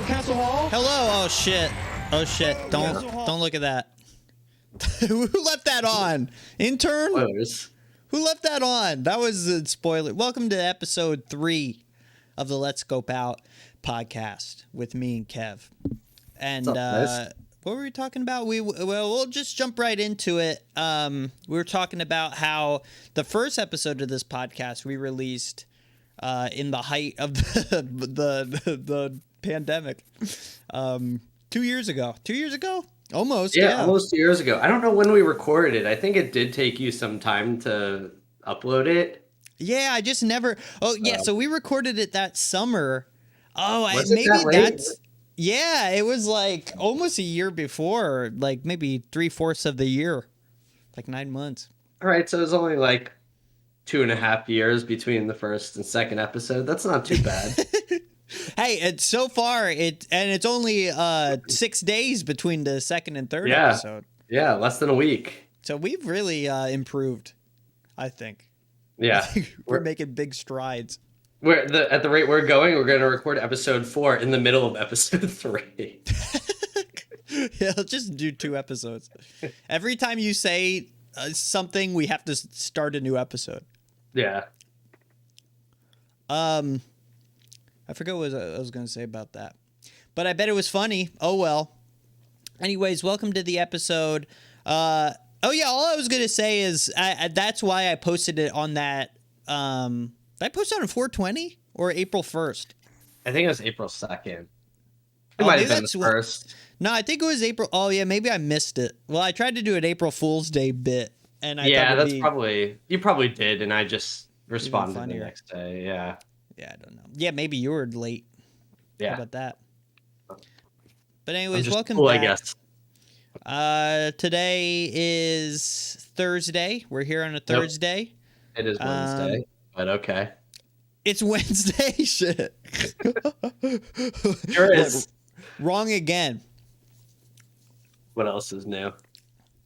Castle Hall. Hello. Oh shit. Oh shit. Don't look at that. Who left that on? Intern? Spoilers. Who left that on? That was a spoiler. Welcome to episode 3 of the Let's Scope Out podcast with me and Kev. And What's up, guys? what were we talking about? We'll just jump right into it. We were talking about how the first episode of this podcast we released in the height of the pandemic 2 years ago. 2 years ago? Almost. Yeah, almost 2 years ago. I don't know when we recorded it. I think it did take you some time to upload it. Yeah, I just never. Oh, yeah. So we recorded it that summer. Oh, Was it maybe that late? that's. Yeah, it was like almost a year before, like maybe 3/4 of the year, like 9 months. All right, so it was only like 2.5 years between the first and second episode. That's not too bad. Hey, it's so far it's only 6 days between the second and third episode. Yeah, less than a week. So we've really improved, I think. Yeah, we're making big strides. at the rate we're going, we're going to record episode 4 in the middle of episode 3. Yeah, let's just do 2 episodes. Every time you say something, we have to start a new episode. Yeah. I forgot what I was going to say about that. But I bet it was funny. Oh, well. Anyways, welcome to the episode. Oh, yeah, all I was going to say is that's why I posted it on that. Did I post it on 4/20 or April 1st? I think it was April 2nd. It might have been the first. No, I think it was April. Oh, yeah, maybe I missed it. Well, I tried to do an April Fool's Day bit. And You probably did, and I just responded the next day. Yeah. Yeah, I don't know. Yeah, maybe you were late. Yeah. How about that? But anyways, welcome cool, back. I guess. Today is Thursday. We're here on a Thursday. It is Wednesday, but okay. It's Wednesday. Shit. Sure is. Wrong again. What else is new?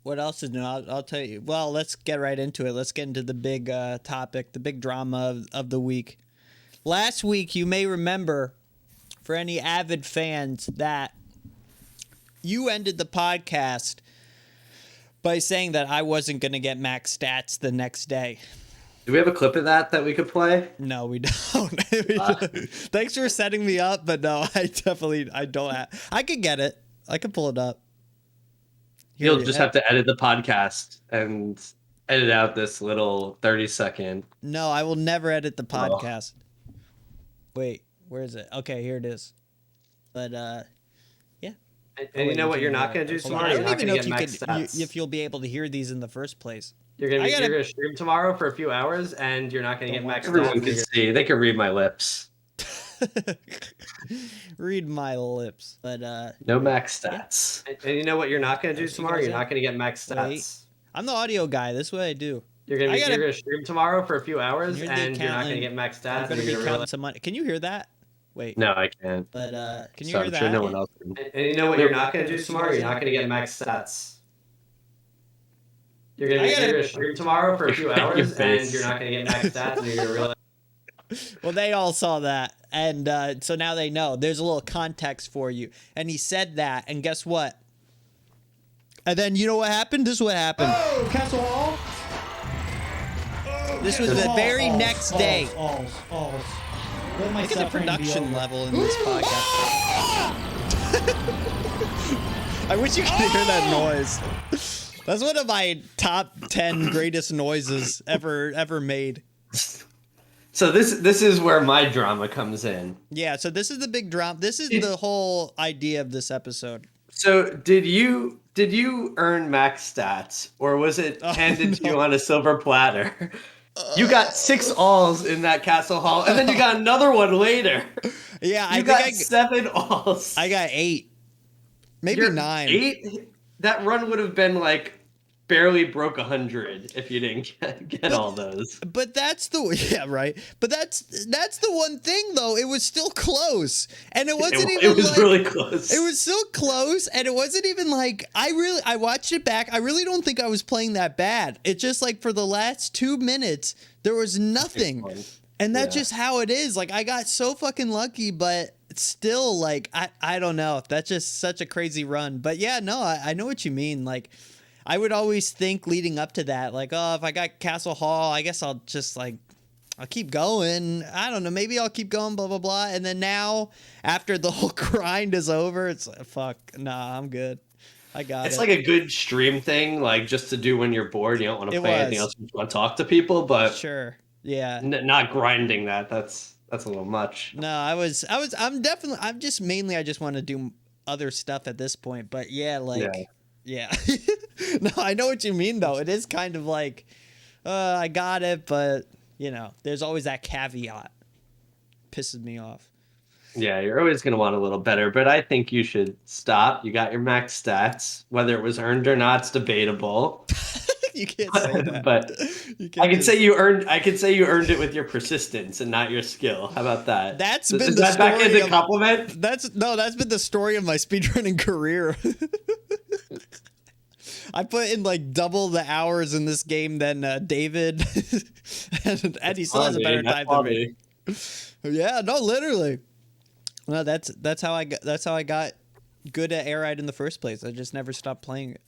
What else is new? I'll tell you. Well, let's get right into it. Let's get into the big topic, the big drama of the week. Last week, you may remember, for any avid fans, that you ended the podcast by saying that I wasn't going to get max stats the next day. Do we have a clip of that we could play? No, we don't. Thanks for setting me up, but no, I don't have. I could get it. I could pull it up. You'll just have to edit the podcast and edit out this little 30-second. No, I will never edit the podcast. Wait, where is it? Okay, here it is. But yeah. And you know what you're not going to do tomorrow? I You're don't not even going know to get max stats. if you'll be able to hear these in the first place. You're going to stream tomorrow for a few hours, and you're not going to get max stats. Everyone can see. They can read my lips. Read my lips. But no max stats. Yeah. And you know what you're not going to do tomorrow? You're not going to get max stats. Wait. I'm the audio guy. This is what I do. You're going to stream tomorrow for a few hours, and you're not going to get max stats. I'm going to be counting some money. Can you hear that? Wait. No, I can't. But can you hear that? I'm sure no one else can. And you know what you're not going to do tomorrow? You're not going to get max stats. You're going to stream tomorrow for a few hours, and you're not going to get max stats, and you're going to realize. Well, they all saw that, and so now they know. There's a little context for you. And he said that, and guess what? And then you know what happened? This is what happened. Oh, Castle Hall. This was the very next day. Look at the production level in this podcast. I wish you could hear that noise. That's one of my top 10 greatest noises ever made. So this is where my drama comes in. Yeah, so this is the big drama. This is the whole idea of this episode. So did you earn max stats, or was it handed to you on a silver platter? You got 6 alls in that Castle Hall, and then you got another one later. Yeah, I got 7 alls. I got 8, maybe 9. 8? That run would have been like barely broke 100 if you didn't get all those. But that's the right. But that's the one thing though. It was still close, and it wasn't even. It was really close. It was so close, and it wasn't even like I watched it back. I really don't think I was playing that bad. It's just like for the last 2 minutes there was nothing, and that's just how it is. Like I got so fucking lucky, but it's still like I don't know. That's just such a crazy run. But yeah, no, I know what you mean. Like I would always think leading up to that, like, oh, if I got Castle Hall, I guess I'll just like I'll keep going. I don't know. Maybe I'll keep going, blah, blah, blah. And then now, after the whole grind is over, it's like, fuck, nah, I'm good. I got It's it. like a good stream thing, like just to do when you're bored. You don't want to It play anything was. else. You just want to talk to people, but Sure. Yeah. not grinding that. That's a little much. No, I'm just mainly, I just want to do other stuff at this point. But yeah, Yeah. like, yeah. No, I know what you mean, though. It is kind of like, I got it, but, you know, there's always that caveat. Pisses me off. Yeah, you're always going to want a little better, but I think you should stop. You got your max stats. Whether it was earned or not, it's debatable. You can't say that. But You I can't could say you earned. I could say you earned it with your persistence and not your skill. How about that? That's Is been the that back story into of, compliment? that's been the story of my speedrunning career. I put in like double the hours in this game than David, and he still has a better time than me. Yeah, no, literally. No, that's how I got good at Air Ride in the first place. I just never stopped playing it,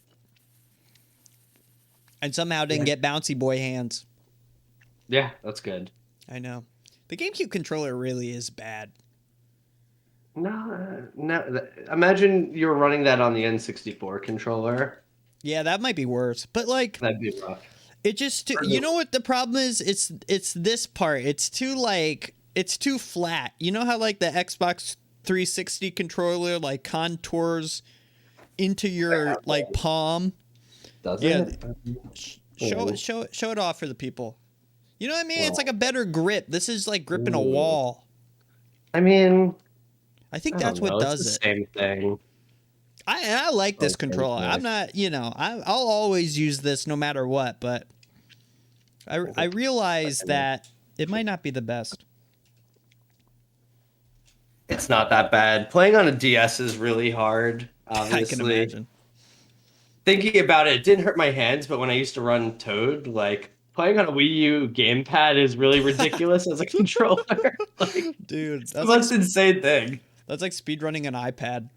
and somehow didn't get bouncy boy hands. Yeah, that's good. I know. The GameCube controller really is bad. No. Imagine you were running that on the N64 controller. Yeah, that might be worse. But like, That'd be rough. it just, you know what the problem is? It's this part. It's too flat. You know how like the Xbox 360 controller like contours into your like palm? Does Yeah. it? Show it off for the people. You know what I mean? It's like a better grip. This is like gripping a wall. I mean, I think I that's don't know. what It's does the it. same thing. I like this Okay, controller. nice. I'm not, you know, I'll always use this no matter what, but I realize that it might not be the best. It's not that bad. Playing on a DS is really hard, obviously. I can imagine. Thinking about it, it didn't hurt my hands, but when I used to run Toad, like playing on a Wii U gamepad is really ridiculous as a controller. Like, Dude, it's the most insane thing. that's like speedrunning an iPad.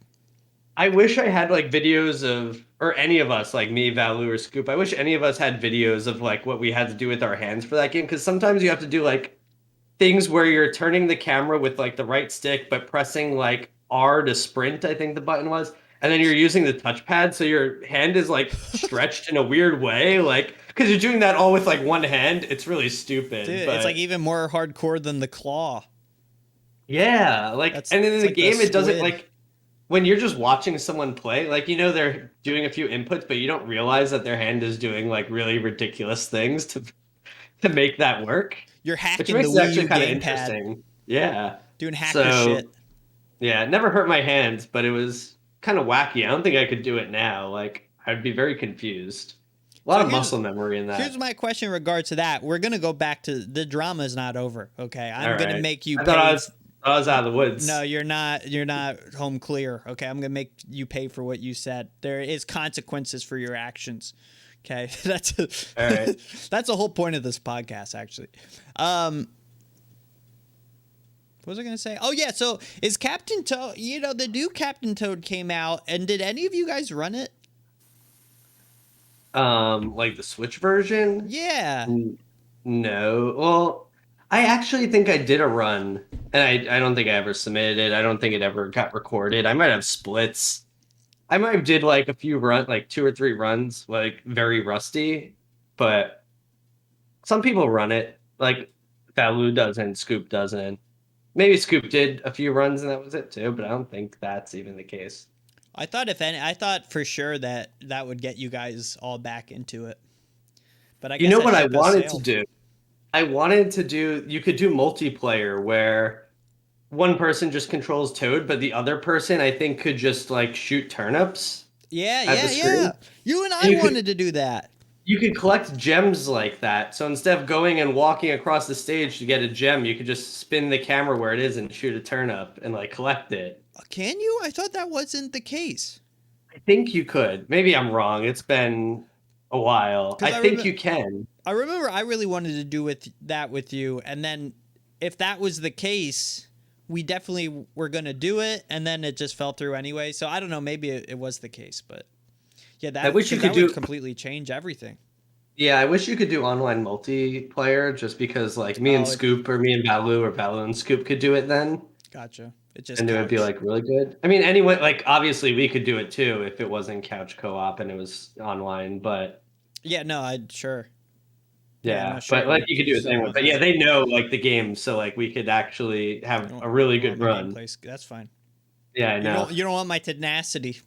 I wish I had like videos of, or any of us, like me, Valu, or Scoop. I wish any of us had videos of like what we had to do with our hands for that game, because sometimes you have to do like things where you're turning the camera with like the right stick, but pressing like R to sprint, I think the button was. And then you're using the touchpad, so your hand is like stretched in a weird way, like because you're doing that all with like one hand. It's really stupid. Dude, but it's like even more hardcore than the claw. yeah, like That's- and in it's the like the game it doesn't squid. like when you're just watching someone play, like you know they're doing a few inputs, but you don't realize that their hand is doing like really ridiculous things to make that work. You're Which hacking makes the it Wii actually U kind of gamepad, interesting. Yeah. doing hacker So shit. yeah, it never hurt my hands, but it was kind of wacky. I don't think I could do it now. Like I'd be very confused. A lot So of here's- muscle memory in that. Here's my question in regards to that. We're gonna go back to the drama's not over. Okay, I'm All gonna right. make you I pay. thought I was out of the woods. No, you're not. You're not home clear. Okay, I'm gonna make you pay for what you said. There is consequences for your actions. Okay, All right. that's the whole point of this podcast, actually. What was I gonna say? Oh yeah, so is Captain Toad? You know, the new Captain Toad came out, and did any of you guys run it? Like the Switch version? Yeah. No. Well, I actually think I did a run, and I don't think I ever submitted it. I don't think it ever got recorded. I might have splits. I might have did like a few like 2 or 3 runs, like very rusty, but some people run it. Like Valu doesn't, Scoop doesn't. Maybe Scoop did a few runs and that was it too, but I don't think that's even the case. I thought for sure that would get you guys all back into it. But I guess You know that what I ship has wanted to sailed. do? I wanted to do, you could do multiplayer where one person just controls Toad, but the other person I think could just like shoot turnips. Yeah, at the screen. yeah. You and I You could- wanted to do that. You could collect gems like that. So instead of going and walking across the stage to get a gem, you could just spin the camera where it is and shoot a turnip and like collect it. Can you? I thought that wasn't the case. I think you could. Maybe I'm wrong. It's been a while. 'Cause I I think remem- you can. I remember I really wanted to do with you, and then if that was the case, we definitely were going to do it, and then it just fell through anyway. So I don't know, maybe it was the case, but yeah, I wish you could would do. completely change everything. Yeah, I wish you could do online multiplayer, just because like me and Oh, Scoop or me and Balu or Balu and Scoop could do it then, gotcha. It just and it would be couch. like really good. I mean, anyway, like obviously we could do it too if it wasn't couch co-op and it was online, but Yeah, no, I sure. Yeah, no, yeah, sure. but like You you could do it still anyway. want But yeah, that. they know like the game, so like we could actually have a really You don't good want my run. gameplay. That's fine. Yeah, I know. You don't want my tenacity.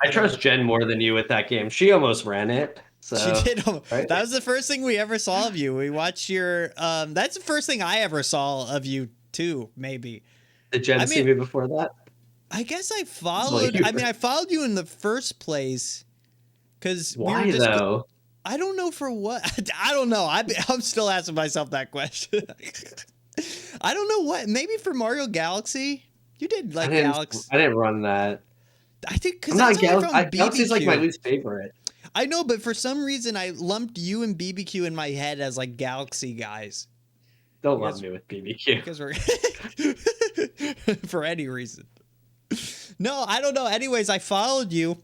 I Whatever. trust Jen more than you with that game. She almost ran it. She So, did. right? That was the first thing we ever saw of you. We watched your. That's the first thing I ever saw of you too. Maybe. Did Jen I see mean, me before that? I guess I Well, followed. I mean, I followed you in the first place because we were why just. though? I don't know for what. I don't know. I'm still asking myself that question. I don't know what. Maybe for Mario Galaxy. You did like Galaxy. I didn't run that. I think because I'm that's not how I found Galaxy's like my BBQ. least favorite. I know, but for some reason I lumped you and BBQ in my head as like Galaxy guys. Don't love me with BBQ. Because we're for any reason. No, I don't know. Anyways, I followed you.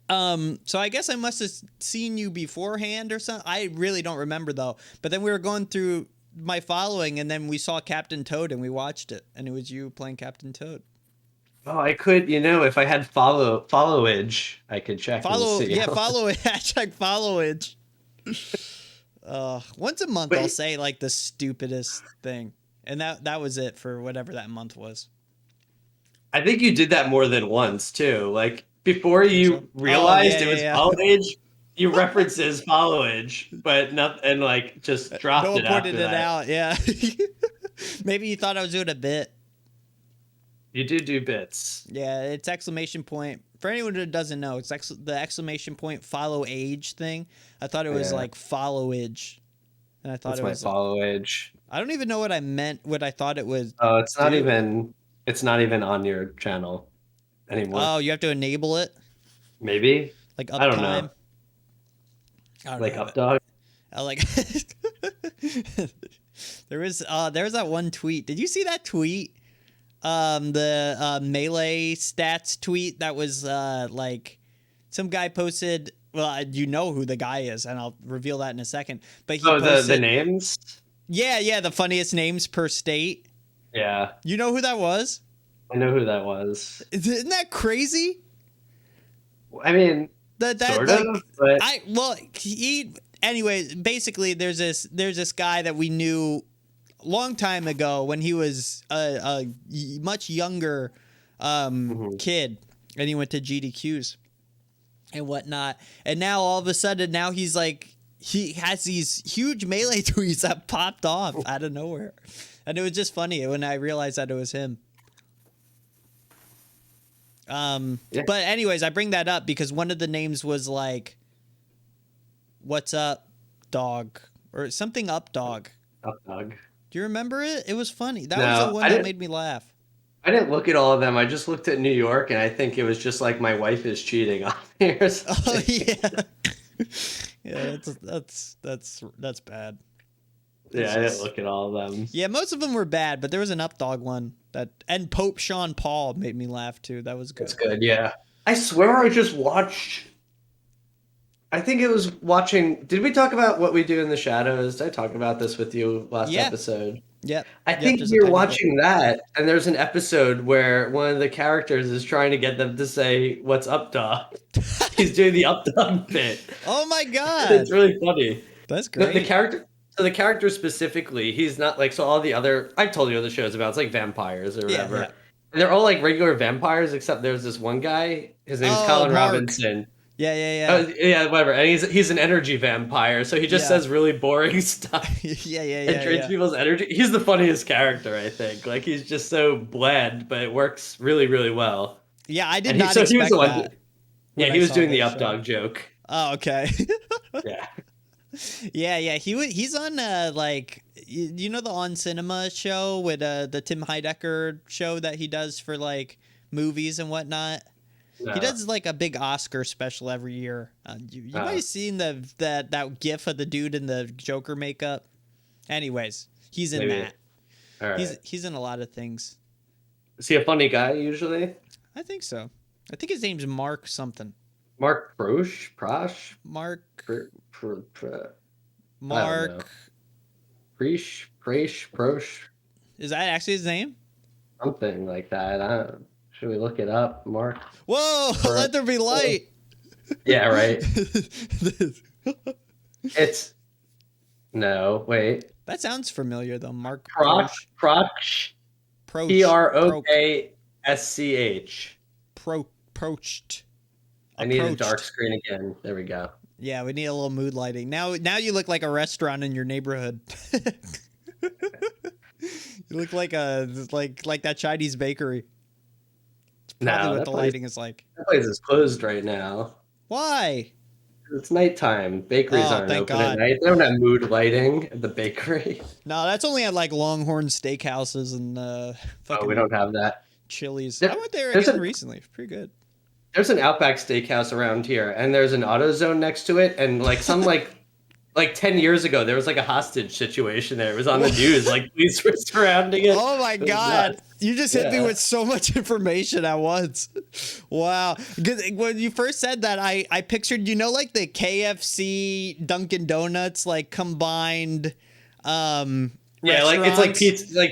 So I guess I must have seen you beforehand or something. I really don't remember though. But then we were going through my following, and then we saw Captain Toad, and we watched it, and it was you playing Captain Toad. Oh, I could, if I had followage, I could check and Follow, see. yeah, follow it. Hashtag followage. Once a month I'll say like the stupidest thing, and that was it for whatever that month was. I think you did that more than once too. Like before you So. realized it was Yeah. followage, you referenced it as followage, but not and like just dropped No one it pointed after it that. out. Yeah. Maybe you thought I was doing a bit. You do bits. Yeah, it's exclamation point. For anyone that doesn't know, it's the exclamation point follow age thing. I thought it was like followage, and I thought That's it my was followage. I don't even know what I meant. What I thought it was. Oh, it's not even. It's not even on your channel anymore. Oh, you have to enable it. Maybe. Like I don't know. Like updog. I like. there was that one tweet. Did you see that tweet? The Melee stats tweet that was like some guy posted. Well, you know who the guy is, and I'll reveal that in a second. But he posted, the names. Yeah, the funniest names per state. Yeah. You know who that was? I know who that was. Isn't that crazy? I mean, That sort like, of, but anyways, basically there's this guy that we knew a long time ago when he was a much younger kid, and he went to GDQs and whatnot, and now all of a sudden now he's like he has these huge Melee tweets that popped off out of nowhere, and it was just funny when I realized that it was him. But anyways, I bring that up because one of the names was like, "What's up, dog?" or something up dog. Up dog. Do you remember it? It was funny. That was the one that made me laugh. I didn't look at all of them. I just looked at New York, and I think it was just like my wife is cheating on me or something. Oh yeah, yeah. That's bad. Yeah, I didn't look at all of them. Yeah, most of them were bad, but there was an up dog one and Pope Sean Paul made me laugh too. That was good. That's good. Yeah, I swear I just watched. I think it was watching. Did we talk about What We Do in the Shadows? Did I talk about this with you last episode? Yep. I think you're watching that, and there's an episode where one of the characters is trying to get them to say, "What's up, dog?" He's doing the up dog bit. Oh my god! It's really funny. That's great. The character. So the character specifically, he's not like, so all the other, I've told you other shows about, it's like vampires or whatever. Yeah. And they're all like regular vampires, except there's this one guy, his name's Colin Mark. Robinson. Yeah. Yeah, whatever. And he's an energy vampire, so he just says really boring stuff. Yeah. And drains people's energy. He's the funniest character, I think. Like, he's just so bland, but it works really, really well. Yeah, I did not expect that. Yeah, he was doing the up dog joke. Oh, okay. Yeah. Yeah. He's on like you know the On Cinema show with the Tim Heidecker show that he does for like movies and whatnot. No. He does like a big Oscar special every year. You might have seen that GIF of the dude in the Joker makeup. Anyways, he's in that. All right. He's in a lot of things. Is he a funny guy usually? I think so. I think his name's Mark something. Mark Prosh? Mark. I don't know. Mark. Prosh? Is that actually his name? Something like that. Should we look it up, Mark? Whoa! Let there be light. Yeah, right. It's no, wait. That sounds familiar though. Mark Proch. Proksch. Proached. I need a dark screen again. There we go. Yeah, we need a little mood lighting. Now you look like a restaurant in your neighborhood. You look like that Chinese bakery. It's probably what the lighting is like. That place is closed right now. Why? It's nighttime. Bakeries aren't open at night. They don't have mood lighting at the bakery. No, that's only at like Longhorn Steakhouses and we don't have that. Chili's. I went there again recently. Pretty good. There's an Outback Steakhouse around here, and there's an AutoZone next to it, and like 10 years ago, there was like a hostage situation there. It was on the news, like police were surrounding it. Oh my God. You just hit me with so much information at once. Wow. When you first said that, I pictured, like the KFC, Dunkin' Donuts, like combined it's like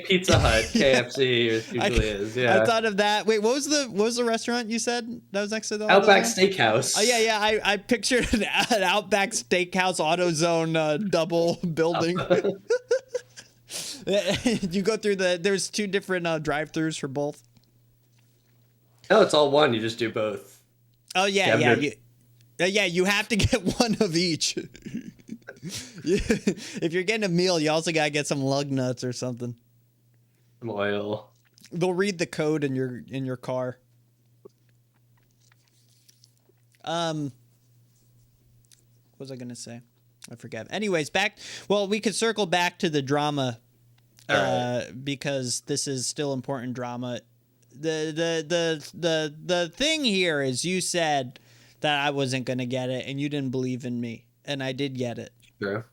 Pizza Hut, KFC usually is. Yeah. I thought of that. Wait, what was the restaurant you said that was next to the Outback Steakhouse? Oh yeah. I pictured an Outback Steakhouse AutoZone double building. You go through there's two different drive-throughs for both. No, it's all one. You just do both. Oh yeah. You have to get one of each. If you're getting a meal, you also gotta get some lug nuts or something. Some oil. They'll read the code in your car. What was I gonna say? I forget. Anyways, we could circle back to the drama, because this is still important drama. The thing here is you said that I wasn't gonna get it, and you didn't believe in me, and I did get it. True.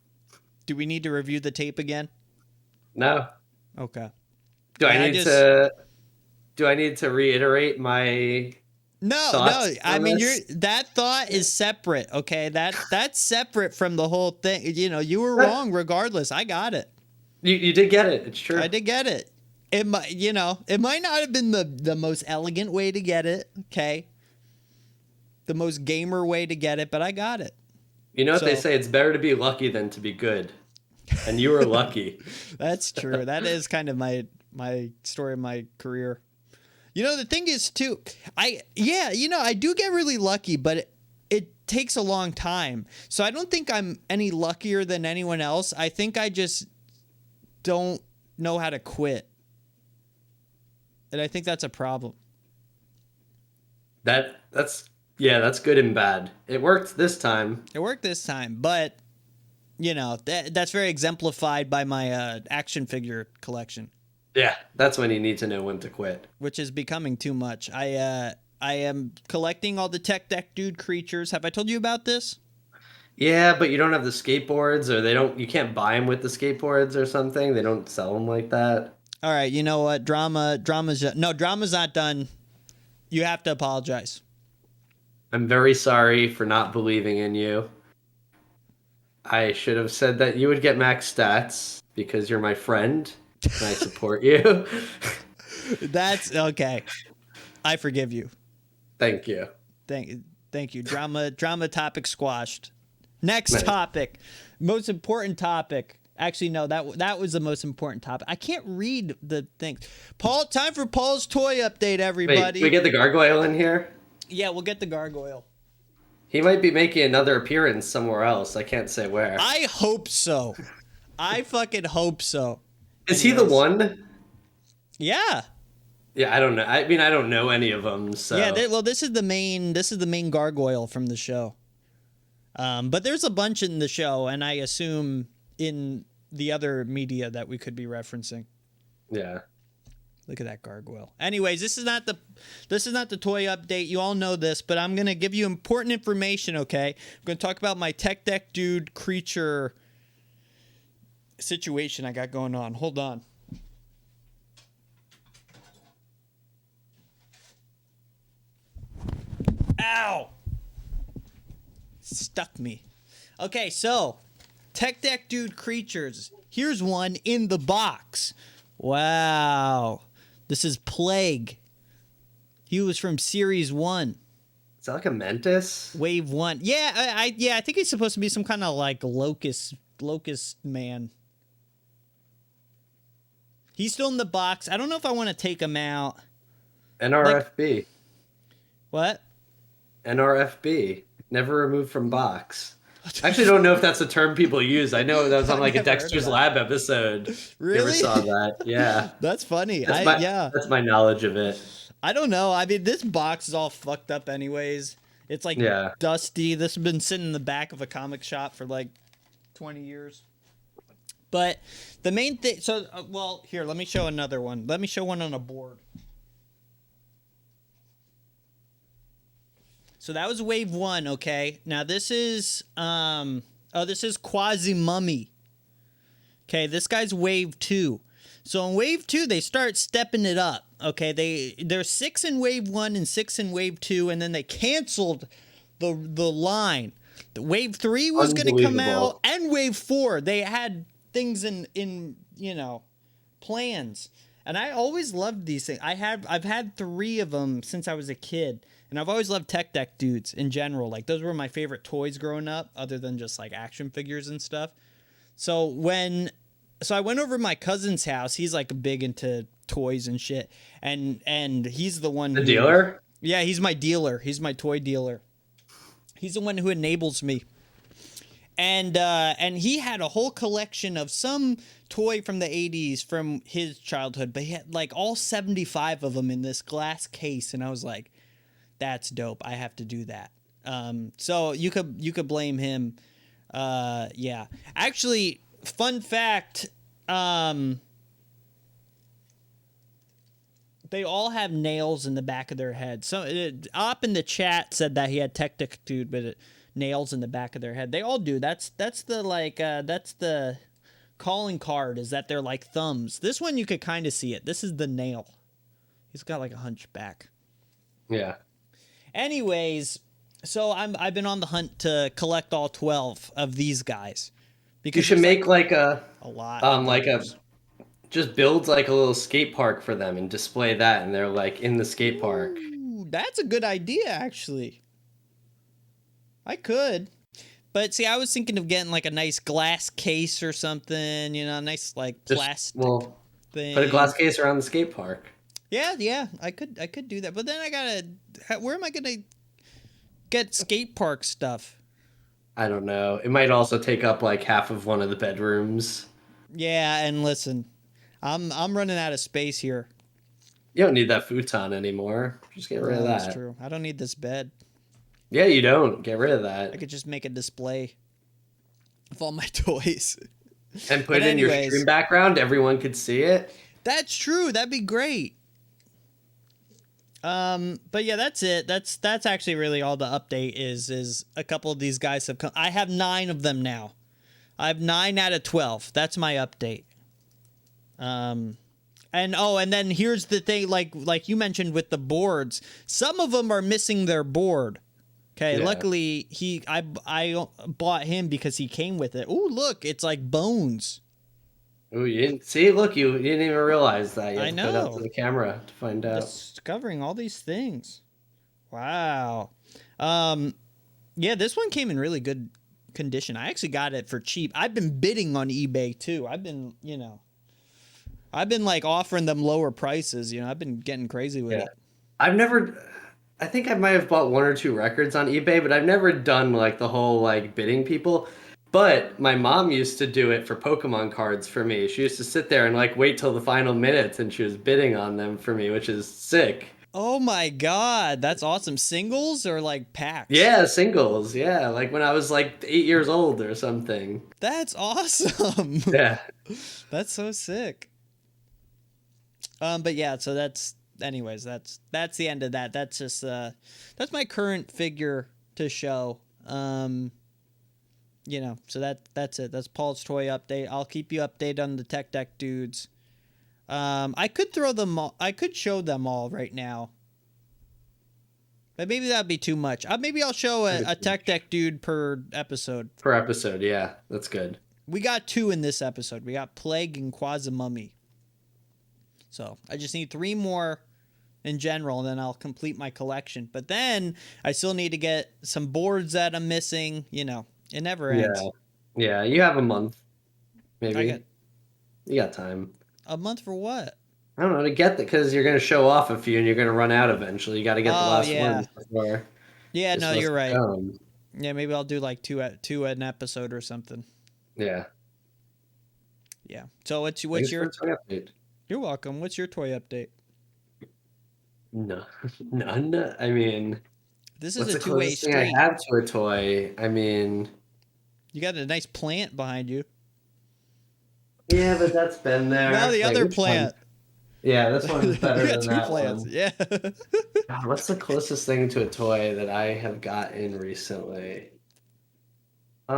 Do we need to review the tape again? No. Okay. Do I need to reiterate my thoughts? I mean, that thought is separate. Okay, that's separate from the whole thing. You were wrong regardless. I got it. You did get it. It's true. I did get it. It might not have been the most elegant way to get it. Okay. The most gamer way to get it, but I got it. You know what they say? It's better to be lucky than to be good. And you were lucky. That's true. That is kind of my story of my career. The thing is too, I do get really lucky, but it takes a long time. So I don't think I'm any luckier than anyone else. I think I just don't know how to quit. And I think that's a problem. That's good and bad. It worked this time. But that's very exemplified by my action figure collection. Yeah, that's when you need to know when to quit. Which is becoming too much. I am collecting all the Tech Deck Dude creatures. Have I told you about this? Yeah, but you don't have the skateboards, or you can't buy them with the skateboards or something. They don't sell them like that. All right, you know what? Drama's not done. You have to apologize. I'm very sorry for not believing in you. I should have said that you would get max stats because you're my friend and I support you. That's okay. I forgive you. Thank you. Thank you. Drama topic squashed. Next topic. Most important topic. Actually, no, that was the most important topic. I can't read the things. Paul, time for Paul's toy update, everybody. Wait, can we get the gargoyle in here? Yeah, we'll get the gargoyle. He might be making another appearance somewhere else. I can't say where. I hope so. I fucking hope so. Is he the one? Yeah. Yeah, I don't know. I mean, I don't know any of them. So yeah. This is the main gargoyle from the show. But there's a bunch in the show, and I assume in the other media that we could be referencing. Yeah. Look at that gargoyle. Anyways, this is not the toy update. You all know this, but I'm gonna give you important information. Okay, I'm gonna talk about my Tech Deck Dude creature situation I got going on. Hold on. Ow! Stuck me. Okay, so Tech Deck Dude creatures. Here's one in the box. Wow. This is Plague. He was from Series 1. Is that like a Mentis? Wave 1. Yeah, I think he's supposed to be some kind of like locust man. He's still in the box. I don't know if I want to take him out. NRFB. What? NRFB. Never removed from box. I actually don't know if that's a term people use. I know that was on like a Dexter's Lab episode. Really? Never saw that. Yeah. That's funny. That's my knowledge of it. I don't know. I mean, this box is all fucked up anyways. It's like dusty. This has been sitting in the back of a comic shop for like 20 years. But the main thing... So, well, here, let me show another one. Let me show one on a board. So that was Wave 1, okay? Now this is... this is Quasi-Mummy. Okay, this guy's Wave 2. So in Wave 2, they start stepping it up. Okay, there's 6 in Wave 1 and 6 in Wave 2, and then they canceled the line. The Wave 3 was going to come out, and Wave 4. They had things in plans. And I always loved these things. I've had 3 of them since I was a kid, and I've always loved Tech Deck Dudes in general. Like, those were my favorite toys growing up, other than just like action figures and stuff. So I went over to my cousin's house. He's like big into toys and shit. And he's the one dealer? Yeah, he's my dealer. He's my toy dealer. He's the one who enables me. And he had a whole collection of some toy from the 80s from his childhood, but he had like all 75 of them in this glass case, and I was like, that's dope. I have to do that. So you could blame him. Yeah. Actually, fun fact, they all have nails in the back of their head. So Op in the chat said that he had Tech Deck Dude, but nails in the back of their head. They all do. That's the calling card, is that they're like thumbs. This one you could kind of see it. This is the nail. He's got like a hunchback. Yeah. Anyways, so I've been on the hunt to collect all 12 of these guys. Because you should make like a lot. Just build like a little skate park for them and display that, and they're like in the skate park. Ooh, that's a good idea, actually. I could. But see, I was thinking of getting like a nice glass case or something, a nice like plastic thing. Put a glass case around the skate park. Yeah, I could do that. But then where am I gonna get skate park stuff? I don't know. It might also take up like half of one of the bedrooms. Yeah, and listen, I'm running out of space here. You don't need that futon anymore. Just get rid of that. That's true. I don't need this bed. Yeah, you don't. Get rid of that. I could just make a display of all my toys. And put it in your stream background. Everyone could see it. That's true. That'd be great. But yeah, that's it. That's actually really all the update is a couple of these guys have come. I have 9 of them now. I have 9 out of 12. That's my update. And then here's the thing, like you mentioned with the boards, some of them are missing their board. Okay, yeah. Luckily I bought him because he came with it. Ooh, look, it's like bones. Ooh, you didn't see? Look, you didn't even realize that. You I know. Put it up to the camera to find out. Discovering all these things. Wow. Yeah, this one came in really good condition. I actually got it for cheap. I've been bidding on eBay too. I've been like offering them lower prices. I've been getting crazy with it. I think I might have bought 1 or 2 records on eBay, but I've never done like the whole like bidding people. But my mom used to do it for Pokemon cards for me. She used to sit there and like wait till the final minutes, and she was bidding on them for me, which is sick. Oh my god, that's awesome. Singles or like packs? Yeah, singles. Yeah, like when I was like 8 years old or something. That's awesome. Yeah. That's so sick. But yeah, so that's the end of that. That's just that's my current figure to show. So that's it. That's Paul's toy update. I'll keep you updated on the Tech Deck Dudes. I could throw them all, I could show them all right now. But maybe that'd be too much. Maybe I'll show a tech deck dude per episode. Per episode, yeah, that's good. We got 2 in this episode. We got Plague and Quasi-Mummy. So I just need 3 more in general, and then I'll complete my collection. But then I still need to get some boards that I'm missing. You know, it never ends. Yeah, you have a month, maybe. You got time. A month for what? I don't know, to get because you're going to show off a few and you're going to run out eventually. You got to get the last ones before. Yeah, no, you're right. Yeah, maybe I'll do like two an episode or something. Yeah. Yeah. So what's your toy update? You're welcome. What's your toy update? No, none. I mean, this is a two-way street. I have to a toy. I mean, you got a nice plant behind you. Yeah, but that's been there. Now the other plant. Yeah, this one's better than that plants. one. Yeah. God, what's the closest thing to a toy that I have gotten recently? I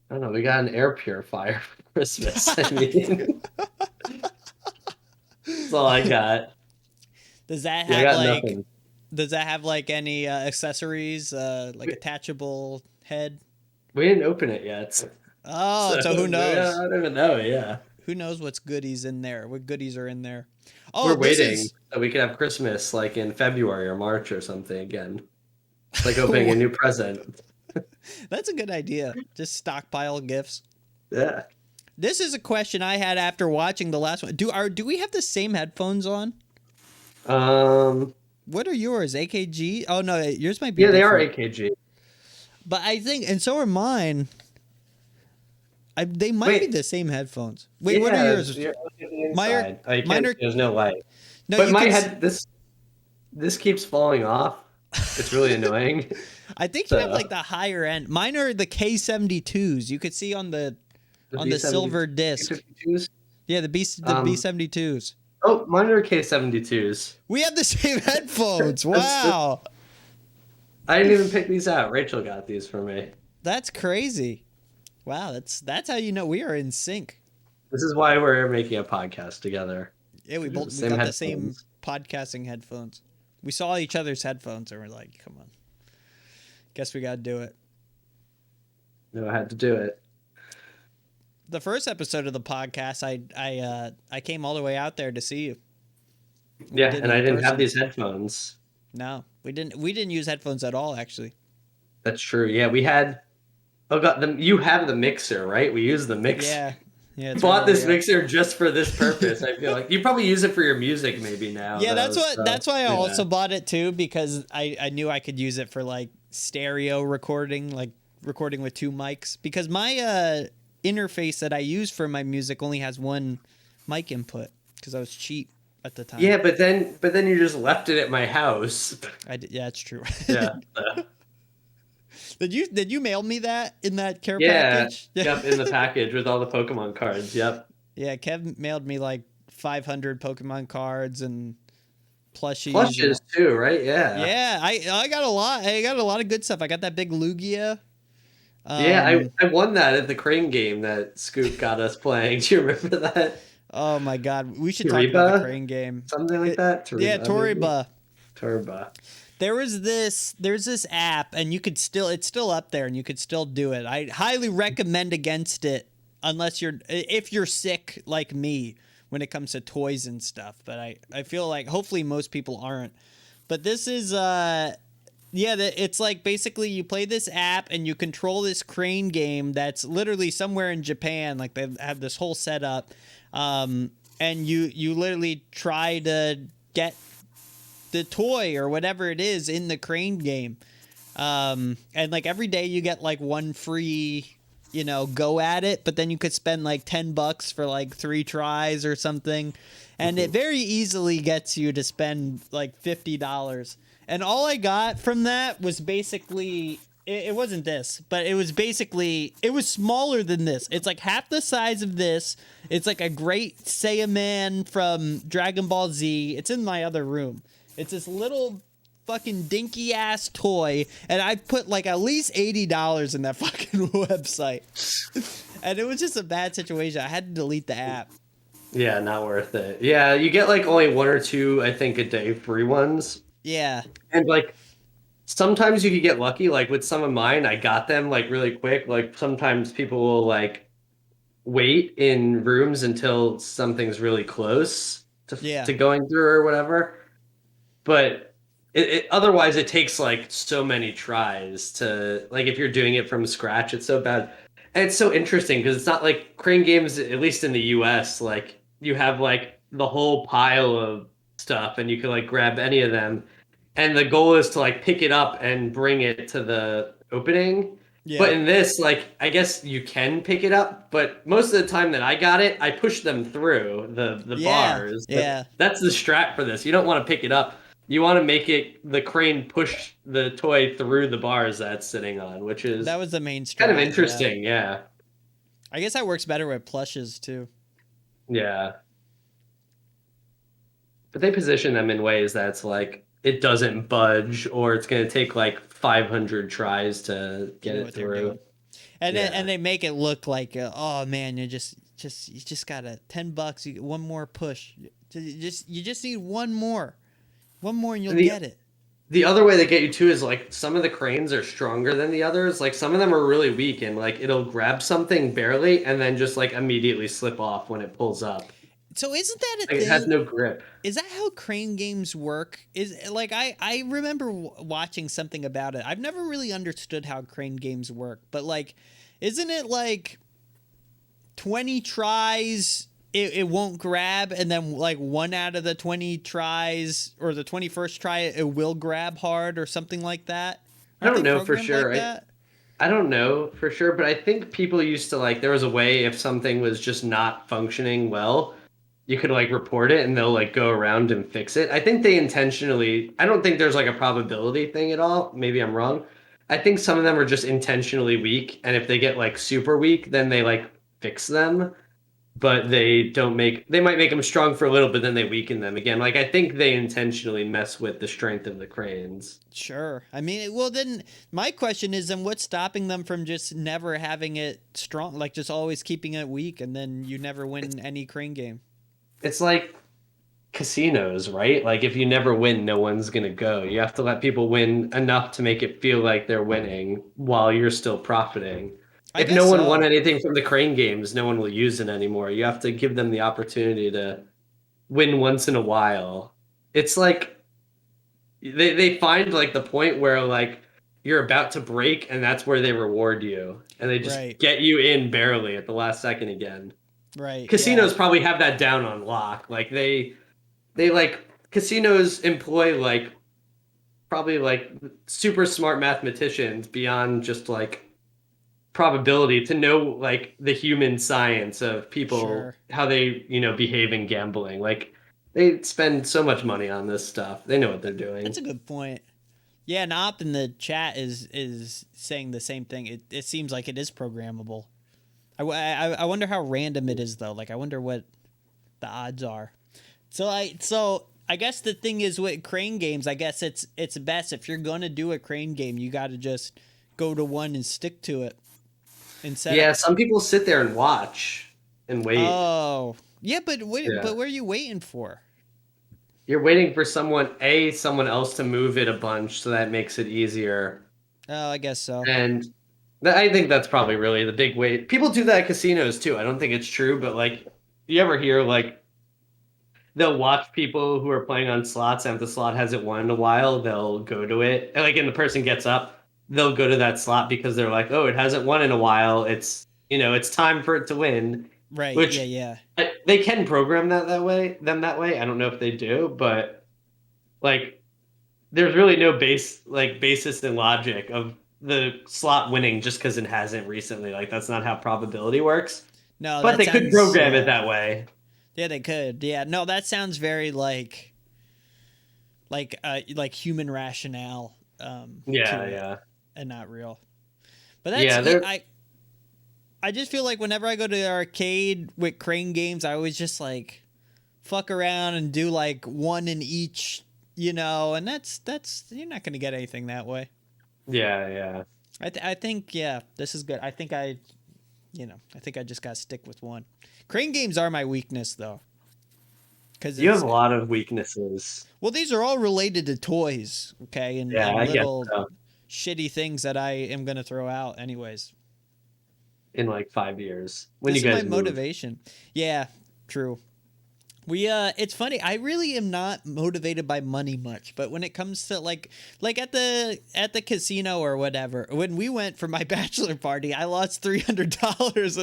don't know. We got an air purifier for Christmas. I mean, that's all I got. Does that have Does that have like any accessories, like attachable head? We didn't open it yet. Oh, so who knows? Yeah, I don't even know. Yeah. Who knows what's goodies in there? What goodies are in there? Oh, we're waiting so we could have Christmas like in February or March or something again. Like opening a new present. That's a good idea. Just stockpile gifts. Yeah. This is a question I had after watching the last one. Do we have the same headphones on? What are yours? AKG? Oh no, yours might be. Yeah, they are AKG. But I think, and so are mine. They might be the same headphones. Wait, what are yours? Mine are, there's no light. No, but my head, this keeps falling off. It's really annoying. I think you have like the higher end. Mine are the K72s. You could see on the silver disc. K52s? Yeah, the B72s. Oh, mine are K72s. We have the same headphones. Wow. I didn't even pick these out. Rachel got these for me. That's crazy. Wow, that's how you know we are in sync. This is why we're making a podcast together. Yeah, we got the same podcasting headphones. We saw each other's headphones and we're like, come on. Guess we got to do it. No, I had to do it. The first episode of the podcast, I came all the way out there to see you. Yeah, and I didn't have these headphones. No, we didn't use headphones at all, actually. That's true. Yeah, we had. Oh God, you have the mixer, right? We use the mixer. Yeah. I bought this mixer just for this purpose. I feel like you probably use it for your music maybe now. Yeah, that's why I also bought it too, because I knew I could use it for like stereo recording, like recording with 2 mics. Because my interface that I use for my music only has 1 mic input because I was cheap at the time. Yeah, but then you just left it at my house. I did. Yeah, it's true. Yeah. Did you mail me that in that care package? Yep, in the package with all the Pokemon cards. Yep. Yeah, Kev mailed me like 500 Pokemon cards and plushies. Plushes too, right? Yeah. Yeah, I got a lot. I got a lot of good stuff. I got that big Lugia. Yeah, I won that at the Crane game that Scoop got us playing. Do you remember that? Oh my God, we should talk about the Crane game. Something like that. Toriba. There's this app, and it's still up there, and you could still do it. I highly recommend against it if you're sick like me when it comes to toys and stuff. But I feel like hopefully most people aren't. But this is it's like basically you play this app and you control this crane game that's literally somewhere in Japan. Like they have this whole setup, and you literally try to get the toy or whatever it is in the crane game, and like every day you get like 1 free go at it, but then you could spend like $10 for like 3 tries or something, and it very easily gets you to spend like $50. And all I got from that was basically it wasn't this, but it was smaller than this. It's like half the size of this. It's like a Great Saiyaman from Dragon Ball Z. It's in my other room. It's this little fucking dinky ass toy, and I put like at least $80 in that fucking website. And it was just a bad situation. I had to delete the app. Yeah, not worth it. Yeah, you get like only one or two, I think, a day free ones. Yeah. And like sometimes you could get lucky. Like with some of mine, I got them like really quick. Like sometimes people will like wait in rooms until something's really close Yeah. to going through or whatever. But otherwise it takes like so many tries to like if you're doing it from scratch, it's so bad. And it's so interesting because it's not like crane games, at least in the US, like you have like the whole pile of stuff and you can like grab any of them. And the goal is to like pick it up and bring it to the opening. But Yeah. in this, like I guess you can pick it up, but most of the time that I got it, I pushed them through the Yeah. bars. But Yeah. that's the strat for this. You don't want to pick it up. You want to make it the crane push the toy through the bars that's sitting on, which That is was the main kind of strat. Yeah. interesting. Yeah. I guess that works better with plushes too. Yeah. But they position them in ways that's like it doesn't budge or it's going to take like 500 tries to To get do it what they're through. doing. And Yeah. they make it look like oh man, you just got a $10, you get one more push. You just need one more. One more and you'll And the get it. the other way they get you too is like some of the cranes are stronger than the others. Like some of them are really weak and like it'll grab something barely and then just like immediately slip off when it pulls up. So isn't that a Like it has thing? no grip. Is that how crane games work? Is like I remember watching something about it. I've never really understood how crane games work, but like isn't it like 20 tries it won't grab and then like one out of the 20 tries or the 21st try it will grab hard or something like that? I Aren't don't they know for programmed like sure. that? I don't know for sure, but I think people used to like there was a way if something was just not functioning well, you could like report it and they'll like go around and fix it. I think they intentionally, I don't think there's like a probability thing at all. Maybe I'm wrong. I think some of them are just intentionally weak, and if they get like super weak, then they like fix them, but they might make them strong for a little, but then they weaken them again. Like I think they intentionally mess with the strength of the cranes. Sure. I mean, well, then my question is, then what's stopping them from just never having it strong, like just always keeping it weak, and then you never win any crane game? It's like casinos, right? Like if you never win, no one's gonna go. You have to let people win enough to make it feel like they're winning while you're still profiting. I If guess no one won so. anything from the crane games, no one will use it anymore. You have to give them the opportunity to win once in a while. It's like they find like the point where like you're about to break and that's where they reward you. And they just Right. get you in barely at the last second again. Right. Yeah. Casinos probably have that down on lock. Like they like casinos employ like probably like super smart mathematicians beyond just like probability to know like the human science of people Sure. how they behave in gambling. Like they spend so much money on this stuff, they know what they're That's doing. a good point. Yeah, Nop in the chat is saying the same thing. It seems like it is programmable. I wonder how random it is though. Like I wonder what the odds are. So I guess the thing is with crane games, I guess it's best if you're gonna do a crane game, you got to just go to one and stick to it instead of Yeah, some people sit there and watch and wait. oh yeah, Yeah, but what are you waiting for? you're waiting for someone else to move it a bunch so that makes it easier. Oh, I guess so. And I think that's probably really the big wait. People do that at casinos too. I don't think it's true, but like, you ever hear like they'll watch people who are playing on slots, and if the slot hasn't won in a while, they'll go to it. And like, and the person gets up, they'll go to that slot because they're like, oh, it hasn't won in a while. It's time for it to win. Right? Yeah, Which yeah. they can program that way. I don't know if they do, but like there's really no basis in logic of the slot winning just because it hasn't recently. Like that's not how probability works. No, But that they could sounds program it yeah. that way. Yeah, they could. Yeah. No, that sounds very like human rationale Yeah, to it yeah, and not real. But that's yeah. yeah, They're I just feel like whenever I go to the arcade with crane games, I always just like fuck around and do like one in each, and that's you're not going to get anything that way. yeah, yeah. I think yeah, this is good. I think I think I just got to stick with one. Crane games are my weakness, though. You have a lot of weaknesses. Well, these are all related to toys, okay? And I guess little so. shitty things that I am going to throw out anyways. In like 5 years. When This you is guys my move. motivation. Yeah, true. It's funny. I really am not motivated by money much, but when it comes to like at the casino or whatever, when we went for my bachelor party, I lost $300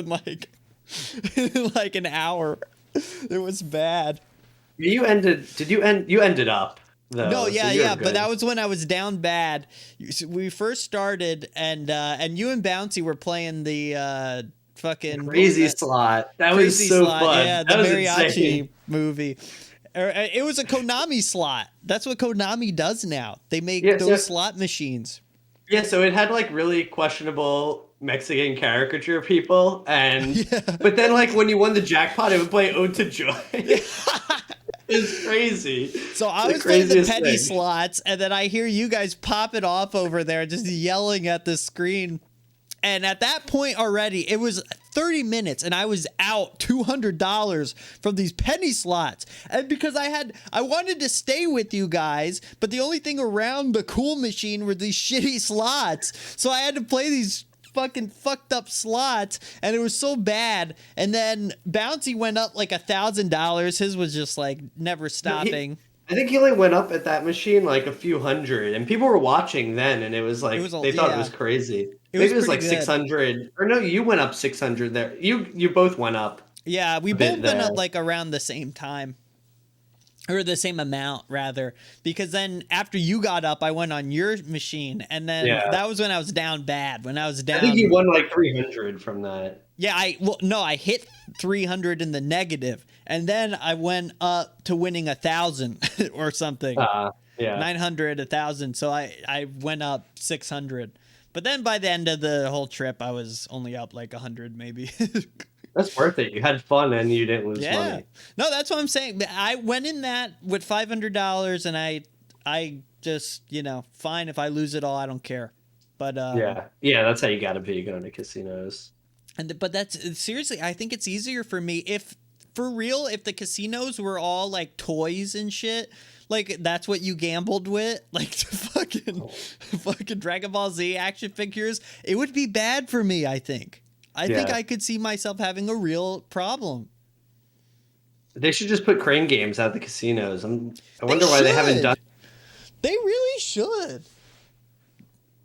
in like an hour. It was bad. You ended up though. No, so yeah, you're yeah, but good. that was when I was down bad. We first started, and you and Bouncy were playing the fucking Crazy slot. That was Crazy so slot. fun. Yeah, the That was mariachi insane. movie. It was a Konami slot. That's what Konami does now. They make Yeah, those slot machines. Yeah, so it had like really questionable Mexican caricature people, and Yeah. but then like when you won the jackpot, it would play "Ode to Joy." Yeah. It's crazy. So I The was playing the craziest penny thing. slots, and then I hear you guys pop it off over there, just yelling at the screen. And at that point already, it was 30 minutes, and I was out $200 from these penny slots. And because I wanted to stay with you guys, but the only thing around the cool machine were these shitty slots. So I had to play these fucking fucked up slots, and it was so bad. And then Bouncy went up like $1,000. His was just like never stopping. I think he only went up at that machine like a few hundred, and people were watching then, and it was like they thought it was crazy. Maybe it was like pretty good. 600, or no, you went up 600 there. You both went up. Yeah, we a both bit went there. up like around the same time. Or the same amount, rather. Because then after you got up, I went on your machine. And then that was when I was down bad. When I was down. I think you won like 300 from that. Yeah, I hit 300 in the negative. And then I went up to winning 1,000 or something. 900, 1,000. So I went up 600. But then by the end of the whole trip, I was only up like 100 maybe. That's worth it. You had fun and you didn't lose money. No, that's what I'm saying. I went in that with $500, and I just, fine, if I lose it all, I don't care. But yeah, that's how you got to be going to casinos. But that's seriously, I think it's easier for me if the casinos were all like toys and shit. Like that's what you gambled with, like fucking Dragon Ball Z action figures. It would be bad for me, I think. I think I could see myself having a real problem. They should just put crane games at the casinos. I wonder why they haven't done. They really should.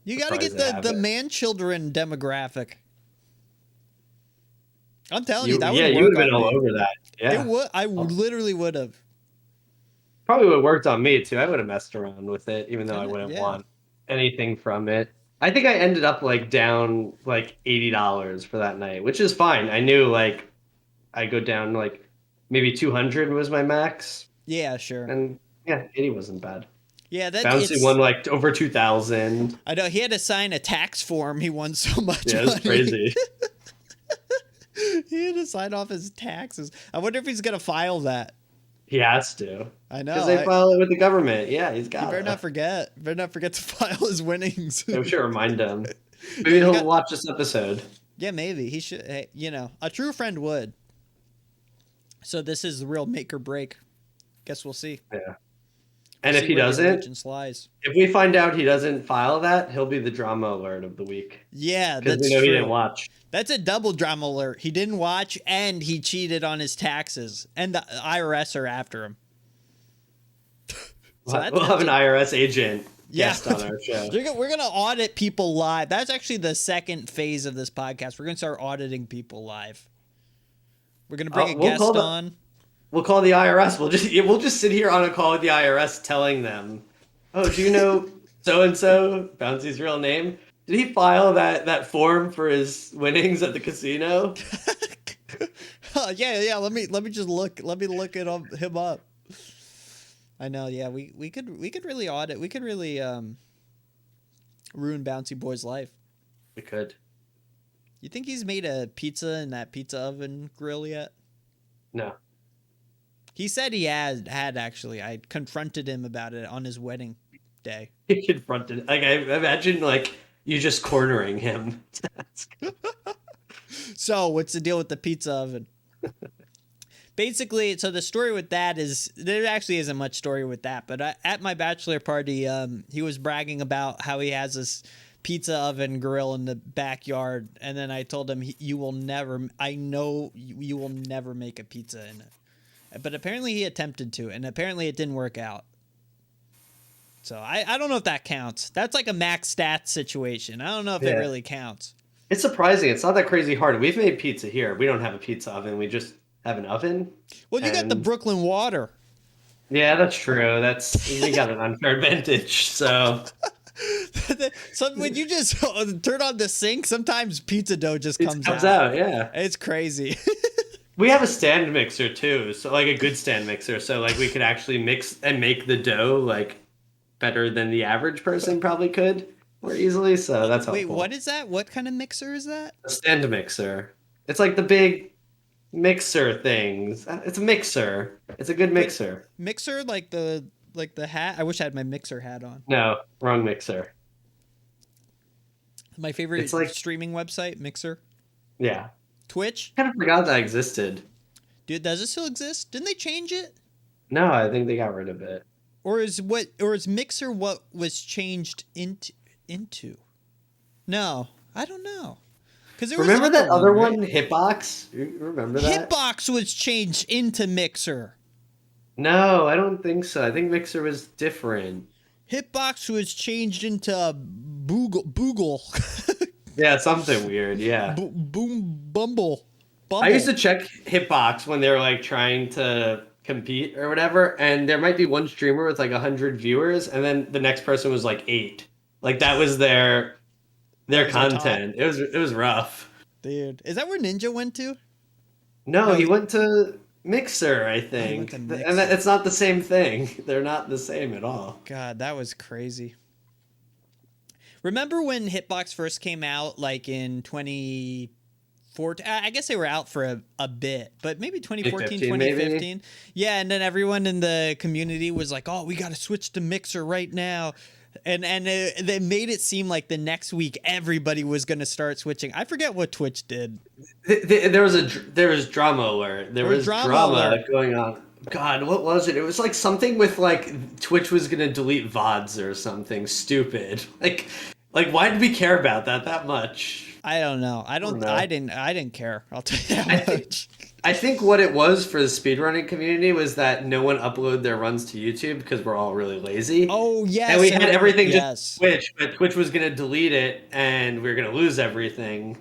You got to get the man children demographic. I'm telling you, that would work. Yeah, you would have been all over that. Yeah, it would. I literally would have. Probably would have worked on me too. I would have messed around with it, even though I wouldn't want anything from it. I think I ended up like down like $80 for that night, which is fine. I knew like I go down like maybe 200 was my max. Yeah, sure. And yeah, 80 wasn't bad. Yeah, Bouncy won like over 2,000. I know he had to sign a tax form. He won so much. Yeah, it's crazy. He had to sign off his taxes. I wonder if he's gonna file that. He has to. I know. Because they file it with the government. Yeah, he's got it. You better not forget. Better not forget to file his winnings. I should remind him. Maybe he'll watch this episode. Yeah, maybe. He should. Hey, a true friend would. So this is the real make or break. Guess we'll see. Yeah. And if he doesn't, if we find out he doesn't file that, he'll be the drama alert of the week. Yeah, because we know he didn't watch. That's a double drama alert. He didn't watch, and he cheated on his taxes, and the IRS are after him. We'll have an IRS agent guest on our show. We're gonna audit people live. That's actually the second phase of this podcast. We're gonna start auditing people live. We're gonna bring a guest on. We'll call the IRS. We'll just sit here on a call with the IRS telling them, "Oh, do you know so and so, Bouncy's real name? Did he file that form for his winnings at the casino?" Yeah. Let me just look. Let me look him up. I know. Yeah, we could really audit. We could really ruin Bouncy Boy's life. We could. You think he's made a pizza in that pizza oven grill yet? No. He said he had actually. I confronted him about it on his wedding day. He confronted. Like I imagine, like you just cornering him. So what's the deal with the pizza oven? Basically, so the story with that is there actually isn't much story with that, but at my bachelor party, he was bragging about how he has this pizza oven grill in the backyard, and then I told him you will never. I know you will never make a pizza in it, but apparently he attempted to, and apparently it didn't work out. So I don't know if that counts. That's like a max stats situation. I don't know if it really counts. It's surprising. It's not that crazy hard. We've made pizza here. We don't have a pizza oven. We just have an oven. Well, you got the Brooklyn water. Yeah, that's true. We got an unfair advantage. So so when you just turn on the sink, sometimes pizza dough just comes out. Yeah, it's crazy. We have a stand mixer too, so like a good stand mixer. So like we could actually mix and make the dough like better than the average person probably could more easily. So that's helpful. Wait, what is that? What kind of mixer is that? A stand mixer. It's like the big mixer things. It's a mixer. It's a good mixer. Wait, mixer like the hat? I wish I had my mixer hat on. No, wrong mixer. My favorite streaming website, Mixer. Yeah. Twitch? I kind of forgot that existed. Dude, does it still exist? Didn't they change it? No, I think they got rid of it. Or is Mixer what was changed into? No, I don't know. Remember that other one, Hitbox? You remember that? Hitbox was changed into Mixer. No, I don't think so. I think Mixer was different. Hitbox was changed into Boogle. Yeah, something weird. Yeah. Bumble. I used to check Hitbox when they were like trying to compete or whatever, and there might be one streamer with like 100 viewers, and then the next person was like 8. Like that was their content. It was rough. Dude, is that where Ninja went to? No, he went to Mixer, I think. And it's not the same thing. They're not the same at all. God, that was crazy. Remember when Hitbox first came out, like in 2014? I guess they were out for a bit, but maybe 2014, 2015. Maybe? Yeah, and then everyone in the community was like, oh, we got to switch to Mixer right now. And they made it seem like the next week everybody was going to start switching. I forget what Twitch did. There was drama alert. There was drama going on. God, what was it? It was like something with like Twitch was going to delete VODs or something stupid. Like why did we care about that much? I don't know. I didn't care. I'll tell you that much. I think what it was for the speedrunning community was that no one uploaded their runs to YouTube because we're all really lazy. Oh, yes. And we had everything just Twitch, but Twitch was going to delete it and we were going to lose everything.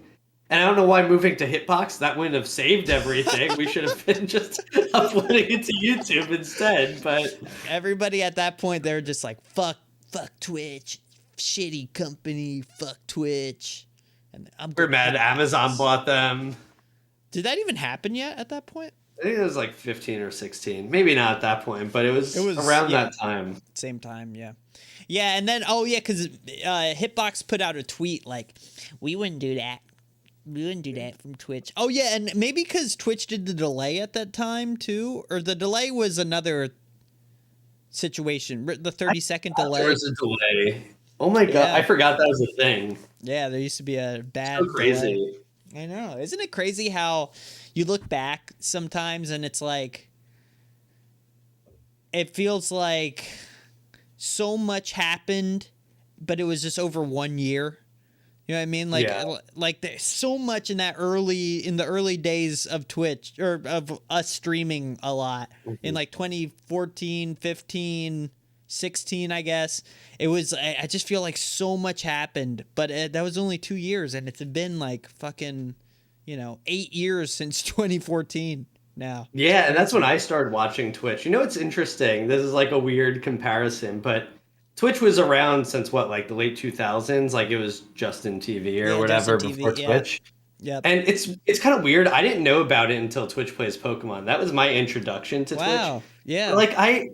And I don't know why moving to Hitbox, that wouldn't have saved everything. We should have been just uploading it to YouTube instead. But everybody at that point, they were just like, fuck Twitch, shitty company, fuck Twitch. And we're mad Amazon bought them. Did that even happen yet at that point? I think it was like 15 or 16. Maybe not at that point, but it was around that time. Same time, yeah. Yeah, and then, because Hitbox put out a tweet like, we wouldn't do that. We wouldn't do that from Twitch. Oh, yeah, and maybe because Twitch did the delay at that time, too? Or the delay was another situation. The 30-second delay. There was a delay. Oh, my God. I forgot that was a thing. Yeah, there used to be a bad so crazy. Delay. I know. Isn't it crazy how you look back sometimes and it's like, it feels like so much happened, but it was just over 1 year. You know what I mean? Like there's so much in the early days of Twitch or of us streaming a lot in like 2014, 15, 16, I guess. It was, I just feel like so much happened, but that was only 2 years and it's been like fucking, 8 years since 2014 now. Yeah. And that's when I started watching Twitch. It's interesting. This is like a weird comparison, but Twitch was around since like the late 2000s. Like it was Justin TV or whatever before Twitch. Yeah. And it's kind of weird. I didn't know about it until Twitch Plays Pokemon. That was my introduction to Twitch. Yeah. Like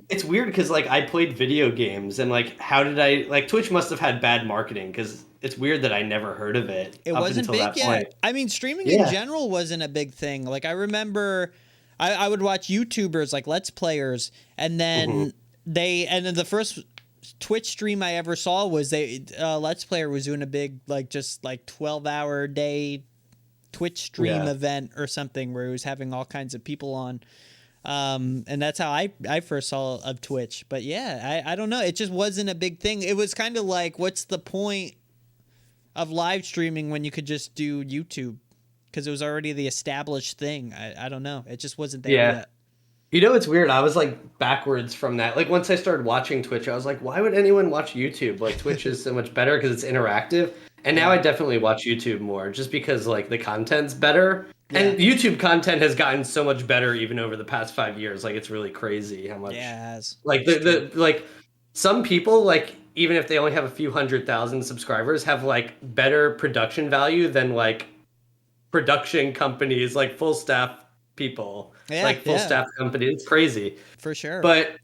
it's weird because like I played video games and like how did I like Twitch must have had bad marketing because it's weird that I never heard of it. It wasn't big yet. I mean, streaming in general wasn't a big thing. Like I remember, I would watch YouTubers like Let's Players, and then the first Twitch stream I ever saw was Let's Player was doing a big like just like 12-hour day Twitch stream Yeah. event or something where he was having all kinds of people on. And that's how I first saw of Twitch. But yeah, I don't know. It just wasn't a big thing. It was kind of like, what's the point of live streaming when you could just do YouTube? Because it was already the established thing. I don't know. It just wasn't there Yeah. yet. You know, it's weird. I was like backwards from that. Like once I started watching Twitch, I was like, why would anyone watch YouTube? Like Twitch is so much better because it's interactive. And now I definitely watch YouTube more just because like the content's better. And YouTube content has gotten so much better even over the past 5 years. Like it's really crazy how much. Yeah, it has. Like the like some people like even if they only have a few 100,000 subscribers have like better production value than like production companies like full staff people. Yeah, Like full staff company. It's crazy. For sure. But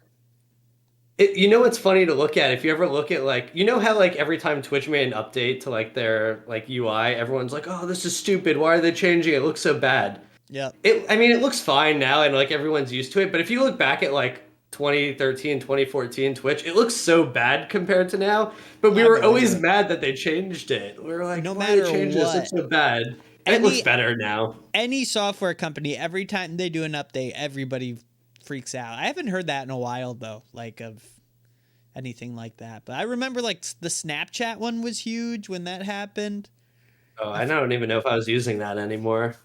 you know what's funny to look at? If you ever look at like, you know how like every time Twitch made an update to like their like UI, everyone's like, oh, this is stupid. Why are they changing it? It looks so bad. Yeah. I mean, it looks fine now and like everyone's used to it. But if you look back at like 2013, 2014 Twitch, it looks so bad compared to now. But we were always mad that they changed it. We were like, no why matter they change this? It's so bad. And it looks better now. Any software company, every time they do an update, everybody freaks out. I haven't heard that in a while though, like of anything like that. But I remember like the Snapchat one was huge when that happened. Oh, I don't even know if I was using that anymore.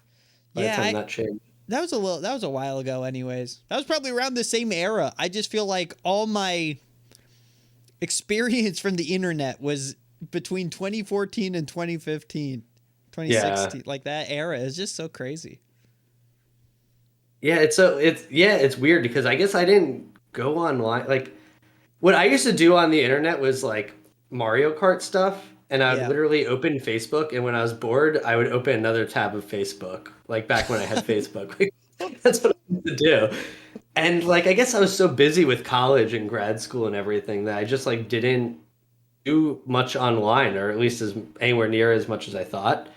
By the time that changed. That was a while ago anyways. That was probably around the same era. I just feel like all my experience from the internet was between 2014 and 2015. 2016, like that era is just so crazy. Yeah, it's weird because I guess I didn't go online. Like what I used to do on the internet was like Mario Kart stuff, and I would literally open Facebook, and when I was bored, I would open another tab of Facebook. Like back when I had Facebook, that's what I used to do. And like I guess I was so busy with college and grad school and everything that I just like didn't do much online, or at least as anywhere near as much as I thought.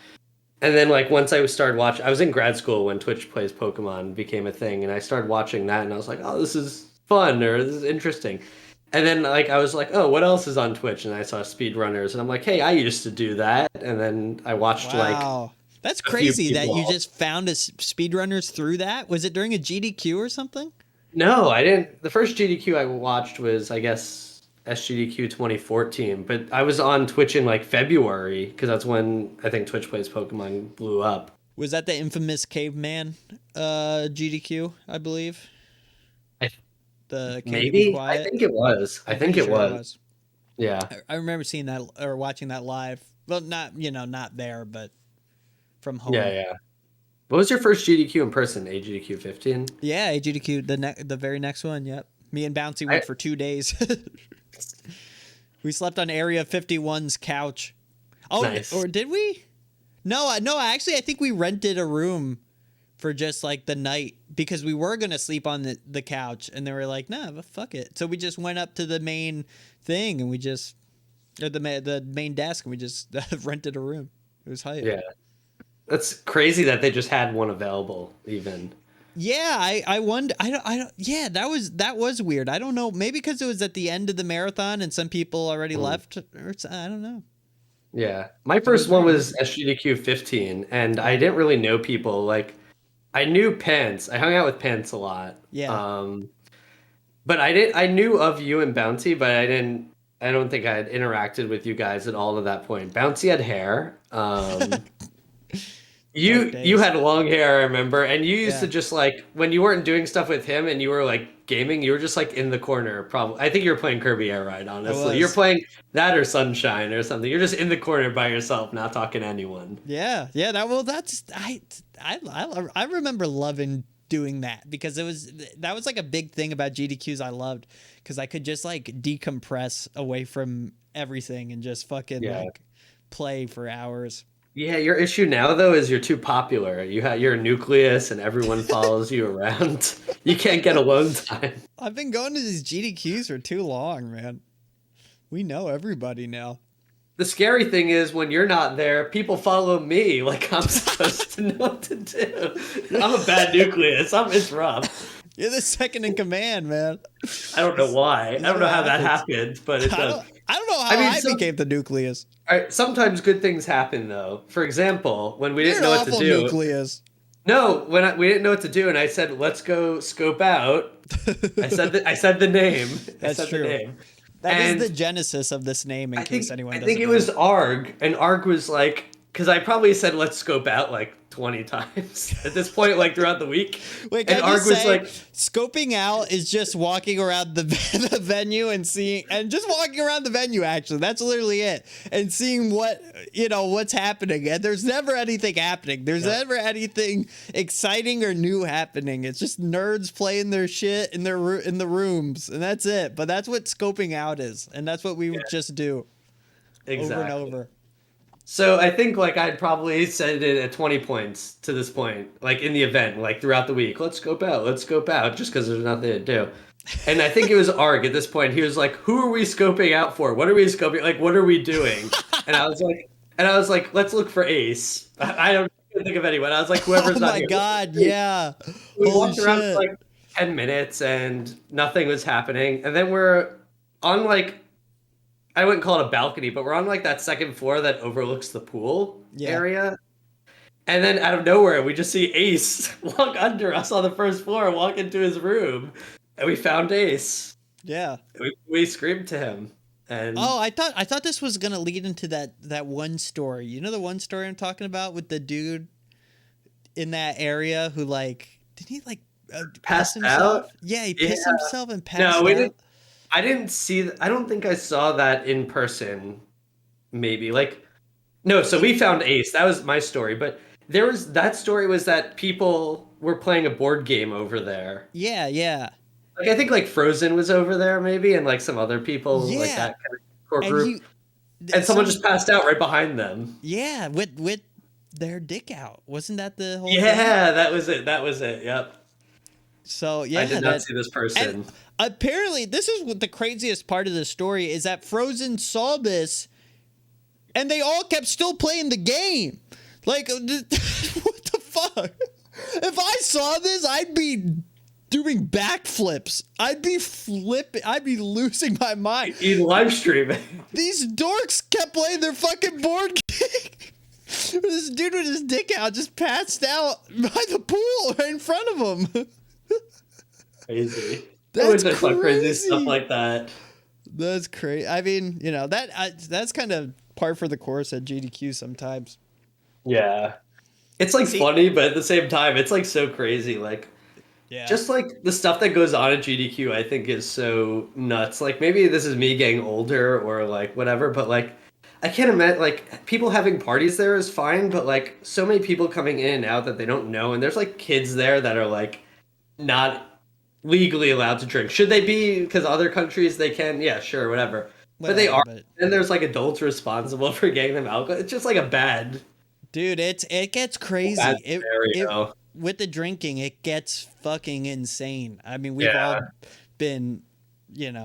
And then like once I started watching, I was in grad school when Twitch Plays Pokemon became a thing, and I started watching that, and I was like, oh, this is fun, or this is interesting. And then like I was like, oh, what else is on Twitch? And I saw speedrunners, and I'm like, hey, I used to do that. And then I watched that's crazy that you just found speedrunners through that. Was it during a GDQ or something? No, I didn't. The first GDQ I watched was, I guess, SGDQ 2014, but I was on Twitch in like February because that's when I think Twitch Plays Pokemon blew up. Was that the infamous caveman GDQ, I believe? Maybe? I think it was. I think it was. Yeah. I remember seeing that or watching that live. Well, not there, but from home. Yeah. What was your first GDQ in person? AGDQ 15? Yeah, AGDQ, the very next one, yep. Me and Bouncy went for 2 days. We slept on Area 51's couch. Oh, nice. Or did we? No, actually, I think we rented a room for just like the night because we were going to sleep on the couch, and they were like, nah, but fuck it. So we just went up to the main thing, and the main desk, and we just rented a room. It was hype. Yeah. That's crazy that they just had one available even. Yeah, I wonder. I don't. Yeah, that was weird. I don't know. Maybe because it was at the end of the marathon and some people already left, or I don't know. Yeah, my first one was SGDQ 15, and I didn't really know people. Like, I knew Pence. I hung out with Pence a lot. Yeah. But I knew of you and Bouncy, but I didn't. I don't think I had interacted with you guys at all at that point. Bouncy had hair. You had long hair, I remember, and you used to just like when you weren't doing stuff with him and you were like gaming, you were just like in the corner. Probably, I think you were playing Kirby Air Ride. Honestly, you're playing that or Sunshine or something. You're just in the corner by yourself, not talking to anyone. Yeah. I remember loving doing that because that was like a big thing about GDQs I loved because I could just like decompress away from everything and just fucking like play for hours. Yeah, your issue now though is you're too popular. You're a nucleus and everyone follows you around. You can't get alone time. I've been going to these GDQs for too long, man. We know everybody now. The scary thing is when you're not there, people follow me like I'm supposed to know what to do. I'm a bad nucleus. It's rough. You're the second in command, man. I don't know why. I This is don't know what how that happens. happened, but it does. I don't know how I mean, I became the nucleus. all right, sometimes good things happen though. For example, when we You're didn't an know what to awful do. nucleus. No, we didn't know what to do, and I said, "Let's go scope out." I said the name. I That's said the true. name. That is And the genesis of this name, in case anyone I doesn't think it know. was Arg, and Arg was like, because I probably said let's scope out like 20 times at this point, like throughout the week. Wait, And can I Arg just was say, like, scoping out is just walking around the venue and seeing, and just walking around the venue, actually. That's literally it. And seeing what's happening. And there's never anything happening. There's never anything exciting or new happening. It's just nerds playing their shit in the rooms. And that's it. But that's what scoping out is. And that's what we just do. exactly. Over and over. So I think like I'd probably set it at 20 points to this point, like in the event, like throughout the week. Let's scope out, just because there's nothing to do. And I think it was Arg at this point. He was like, "Who are we scoping out for? What are we scoping? Like, what are we doing?" And I was like, "Let's look for Ace." I don't think of anyone. I was like, "Whoever's Oh not my here." God, yeah. We Holy walked around for shit. like 10 minutes and nothing was happening. And then we're on like, I wouldn't call it a balcony, but we're on like that second floor that overlooks the pool area. And then out of nowhere, we just see Ace walk under us on the first floor, walk into his room, and we found Ace. Yeah. We screamed to him. And Oh, I thought this was gonna lead into that one story. You know the one story I'm talking about with the dude in that area who did he piss passed himself? out? Yeah, he pissed Yeah. himself and passed No, out. we didn't. I didn't see. I don't think I saw that in person. Maybe no. So we found Ace. That was my story. But that story was that people were playing a board game over there. Yeah, yeah. Like I think like Frozen was over there maybe, and like some other people like Yeah. that kind of core And group. And someone just passed out right behind them. Yeah, with their dick out. Wasn't that the whole thing? Yeah, that was it. That was it. Yep. So yeah, I did not see this person. And apparently, this is what the craziest part of the story is, that Frozen saw this, and they all kept still playing the game. Like, what the fuck? If I saw this, I'd be doing backflips. I'd be flipping. I'd be losing my mind. You live streaming. These dorks kept playing their fucking board game. This dude with his dick out just passed out by the pool right in front of him. Crazy. That's crazy stuff like that. That's crazy. I mean, that's kind of par for the course at GDQ sometimes. Yeah. It's funny, but at the same time, it's so crazy. Just the stuff that goes on at GDQ, I think is so nuts. Maybe this is me getting older or whatever, but I can't imagine people having parties there is fine, but so many people coming in and out that they don't know, and there's kids there that are not legally allowed to drink. Should they be? Because other countries they can. Yeah, sure, whatever. But they are. And there's adults responsible for getting them alcohol. It's just a bad. Dude, it gets crazy. It with the drinking, it gets fucking insane. I mean, we've all been,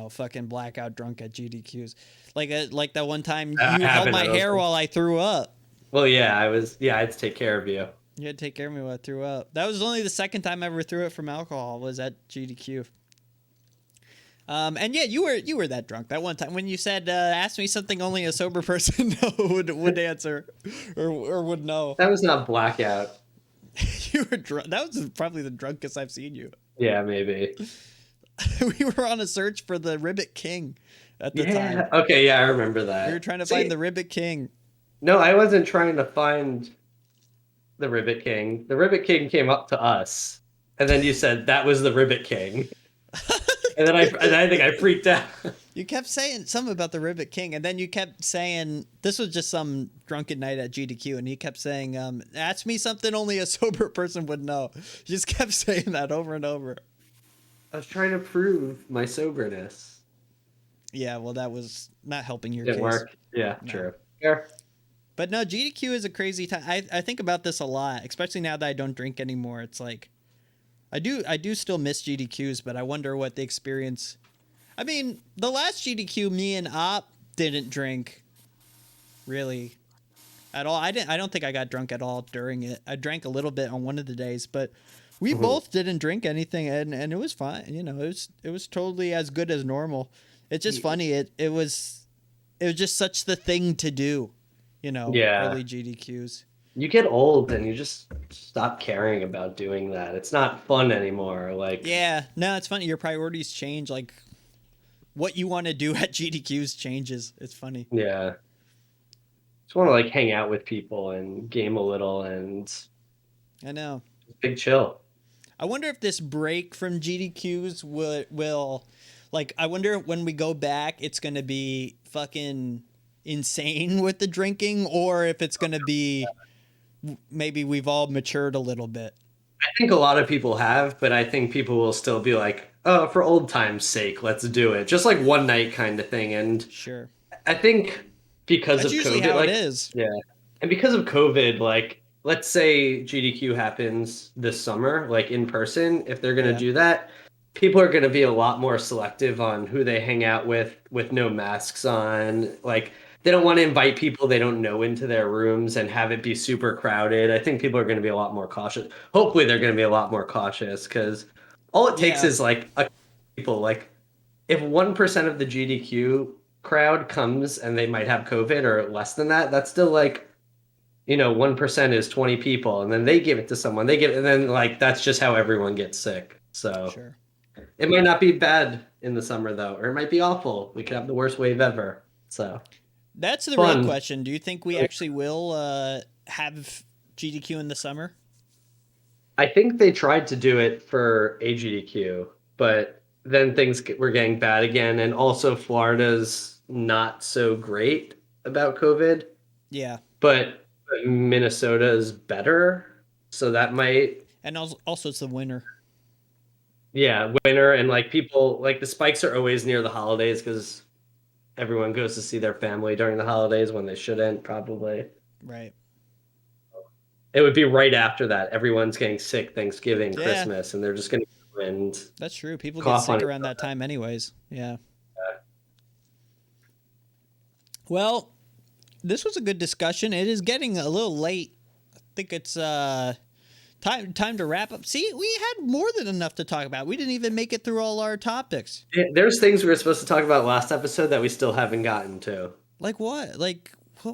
fucking blackout drunk at GDQs. Like that one time you held my hair while I threw up. Well, yeah, I had to take care of you. You had to take care of me while I threw up. That was only the second time I ever threw up from alcohol, was at GDQ. And yeah, you were that drunk that one time when you said, ask me something only a sober person would answer or would know. That was not blackout. You were drunk. That was probably the drunkest I've seen you. Yeah, maybe. We were on a search for the Ribbit King at the time. Okay, yeah, I remember that. We were trying to find the Ribbit King. No, I wasn't trying to find the Ribbit King. The Ribbit King came up to us, and then you said that was the Ribbit King. And then I think I freaked out. You kept saying something about the Ribbit King, and then you kept saying, this was just some drunken night at GDQ, and you kept saying, ask me something only a sober person would know. You just kept saying that over and over. I was trying to prove my soberness. Yeah, well, that was not helping your Didn't case. work. Yeah, No. true. Fair. But no, GDQ is a crazy time. I think about this a lot, especially now that I don't drink anymore. It's I do still miss GDQs, but I wonder what the experience. I mean, the last GDQ, me and Op didn't drink, really, at all. I don't think I got drunk at all during it. I drank a little bit on one of the days, but We both didn't drink anything, and it was fine. You know, it was totally as good as normal. It's just funny. It was just such the thing to do. You know, Yeah. early GDQs. You get old and you just stop caring about doing that. It's not fun anymore. Like, Yeah, no, it's funny. Your priorities change. Like, what you want to do at GDQs changes. It's funny. yeah. Just want to like hang out with people and game a little and I know. big chill. I wonder if this break from GDQs will like, I wonder when we go back, it's going to be fucking insane with the drinking, or if it's going to be maybe we've all matured a little bit. I think a lot of people have, but I think people will still be like, oh, for old time's sake, let's do it. Just like one night kind of thing. And Sure. I think because That's of usually COVID, how like, it is. yeah. And because of COVID, like, let's say GDQ happens this summer, like in person, if they're going to Yeah. do that, people are going to be a lot more selective on who they hang out with no masks on. Like, they don't want to invite people they don't know into their rooms and have it be super crowded. I think people are going to be a lot more cautious. Hopefully, they're going to be a lot more cautious because all it takes Yeah. is like a people. Like, if 1% of the GDQ crowd comes and they might have COVID or less than that, that's still like, 1% is 20 people, and then they give it to someone. They give, and then like that's just how everyone gets sick. So Sure. it might not be bad in the summer though, or it might be awful. We could have the worst wave ever. So That's the real fun. question. Do you think we actually will have GDQ in the summer? I think they tried to do it for AGDQ, but then things were getting bad again, and also Florida's not so great about COVID, Yeah. but Minnesota is better, so that might, And also it's the winter. yeah, winter and like people like the spikes are always near the holidays because everyone goes to see their family during the holidays when they shouldn't probably. Right. It would be right after that. Everyone's getting sick Thanksgiving, Yeah. Christmas, and they're just going to go and That's true. People get cough on sick each around that other. time anyways. Yeah. Well, this was a good discussion. It is getting a little late. I think it's time to wrap up. See, we had more than enough to talk about. We didn't even make it through all our topics. There's things we were supposed to talk about last episode that we still haven't gotten to. Like what? Like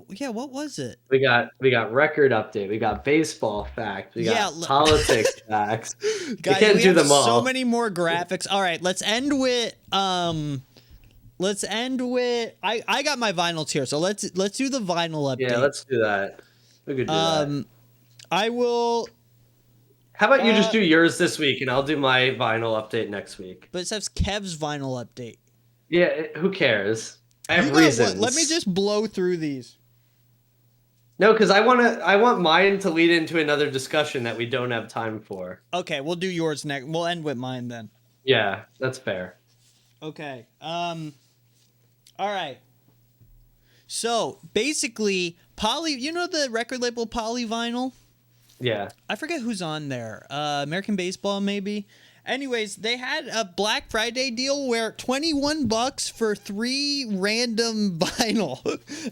yeah, what was it? We got record update. We got baseball facts. We got Yeah, politics facts. Guys, can't we do have them all. so many more graphics. All right, let's end with I got my vinyls here. So let's do the vinyl update. Yeah, let's do that. We could do that. I will. How about you just do yours this week and I'll do my vinyl update next week? But it says Kev's vinyl update. Yeah, who cares? I You have got reasons. what? Let me just blow through these. No, because I want mine to lead into another discussion that we don't have time for. Okay, we'll do yours next. We'll end with mine then. Yeah, that's fair. Okay. All right. So basically, Poly. You know the record label Poly Vinyl? Yeah. I forget who's on there. American Baseball, maybe. Anyways, they had a Black Friday deal where $21 for 3 random vinyl,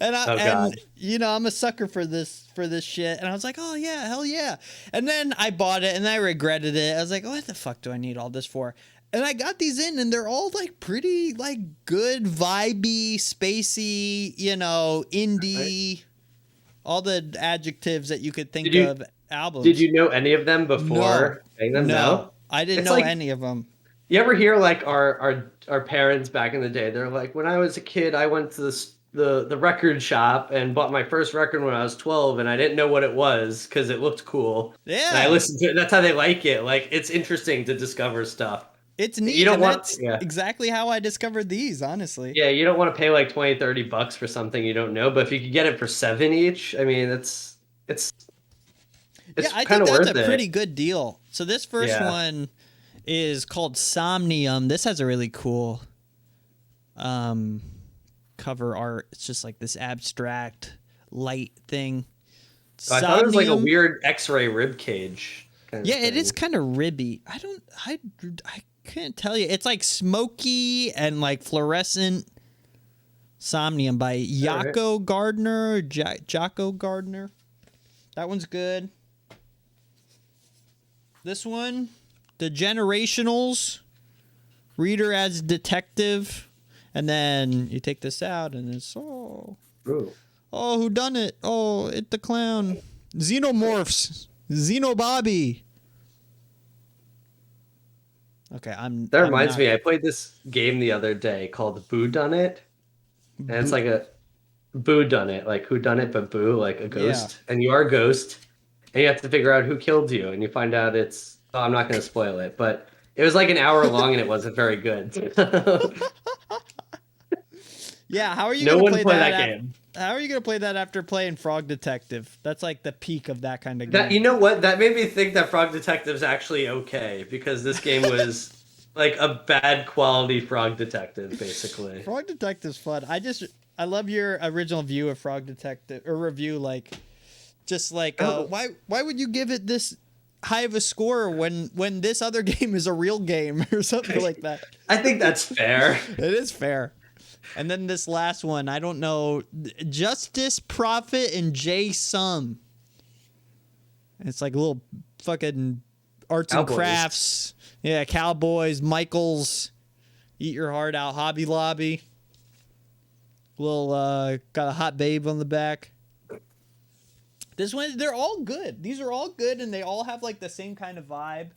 and I'm a sucker for this shit. And I was like, oh yeah, hell yeah. And then I bought it and I regretted it. I was like, what the fuck do I need all this for? And I got these in, and they're all like pretty like good, vibey, spacey, indie, all the adjectives that you could think of. Albums. Did you know any of them before saying them? No, I didn't know any of them. You ever hear like our parents back in the day? They're like, when I was a kid, I went to the record shop and bought my first record when I was 12, and I didn't know what it was because it looked cool. Yeah, and I listened to it. That's how they like it. Like, it's interesting to discover stuff. It's neat. That's exactly how I discovered these, honestly. Yeah, you don't want to pay like $20-$30 for something you don't know, but if you could get it for $7 each, I mean, it's I kind think of that's worth a pretty good deal. So this first one is called Somnium. This has a really cool cover art. It's just like this abstract light thing. I thought it was like a weird X-ray rib cage. Yeah, it is kind of ribby. I can't tell you. It's like smoky and like fluorescent. Somnium by Jocko Gardner. Jocko Gardner. That one's good. This one, the Generationals, Reader as Detective, and then you take this out, and it's Ooh. who done it? Oh, it the clown. Xenomorphs, Xenobobby. Okay, That reminds me, I played this game the other day called Boo Done It, and it's like a Boo Done It, like who done it, but Boo, like a ghost, and you are a ghost, and you have to figure out who killed you, and you find out it's. Oh, I'm not going to spoil it, but it was like an hour long, and it wasn't very good. Yeah, how are you No going to one play that that game. How are you going to play that after playing Frog Detective? That's like the peak of that kind of game. That, you know what? That made me think that Frog Detective's actually okay, because this game was like a bad quality Frog Detective, basically. Frog Detective's fun. I love your original view of Frog Detective, or review, like, just like, why would you give it this high of a score when this other game is a real game or something like that? I think that's fair. It is fair. And then this last one, I don't know, Justice, Profit, and J Sum. It's like little fucking arts Cowboys. and crafts. Yeah, Cowboys, Michaels, Eat Your Heart Out, Hobby Lobby. Little got a hot babe on the back. This one, they're all good. These are all good, and they all have like the same kind of vibe.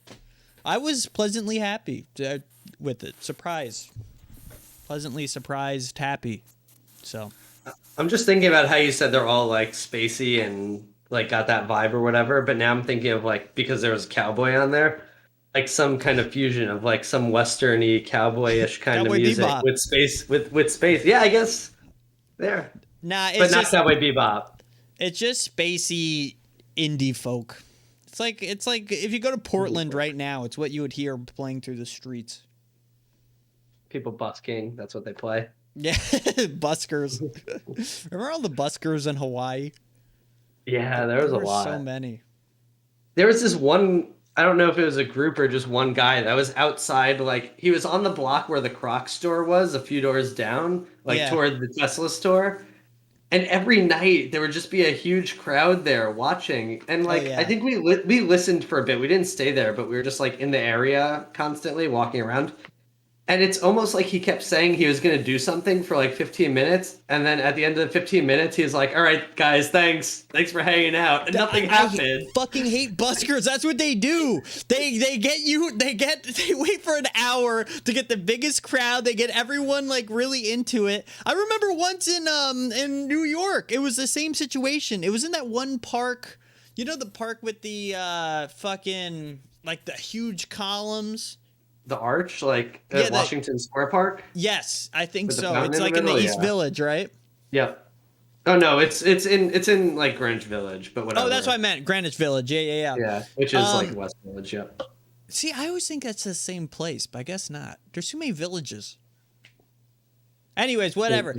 I was pleasantly happy with it. Pleasantly surprised, happy. So I'm just thinking about how you said they're all like spacey and like got that vibe or whatever, but now I'm thinking of like, because there was a cowboy on there, like some kind of fusion of like some westerny cowboyish kind Cowboy of music Bebop. with space with space. Yeah, I guess there. nah, But not Cowboy Bebop. it's just spacey indie folk. It's like if you go to Portland right now, it's what you would hear playing through the streets. People busking, that's what they play. Yeah, buskers. Remember all the buskers in Hawaii? Yeah, there was a were lot. So many. There was this one, I don't know if it was a group or just one guy that was outside, like he was on the block where the Crocs store was, a few doors down, like toward the Tesla store. And every night there would just be a huge crowd there watching. And like I think we listened for a bit. We didn't stay there, but we were just like in the area constantly walking around. And it's almost like he kept saying he was going to do something for like 15 minutes. And then at the end of the 15 minutes, he was like, all right, guys, thanks for hanging out. And nothing happened. I fucking hate buskers. That's what they do. They wait for an hour to get the biggest crowd. They get everyone like really into it. I remember once in New York, it was the same situation. It was in that one park, you know, the park with the fucking like the huge columns. The Arch, like at Washington Square Park? Yes, I think With so. It's like in the East Village, right? Yep. Oh no, it's in like Greenwich Village, but whatever. Oh, that's what I meant. Greenwich Village. Yeah. Yeah, which is like West Village, yep. See, I always think that's the same place, but I guess not. There's too many villages. Anyways, whatever.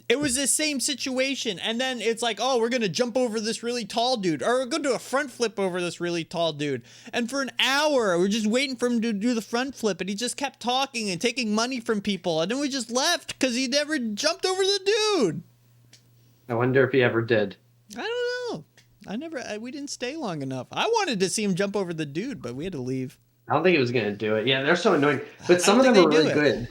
It was the same situation, and then it's like, oh, we're gonna jump over this really tall dude, or we're gonna do a front flip over this really tall dude. And for an hour, we're just waiting for him to do the front flip, and he just kept talking and taking money from people, and then we just left because he never jumped over the dude. I wonder if he ever did. I don't know. We didn't stay long enough. I wanted to see him jump over the dude, but we had to leave. I don't think he was gonna do it. Yeah, they're so annoying, but some of them are really good.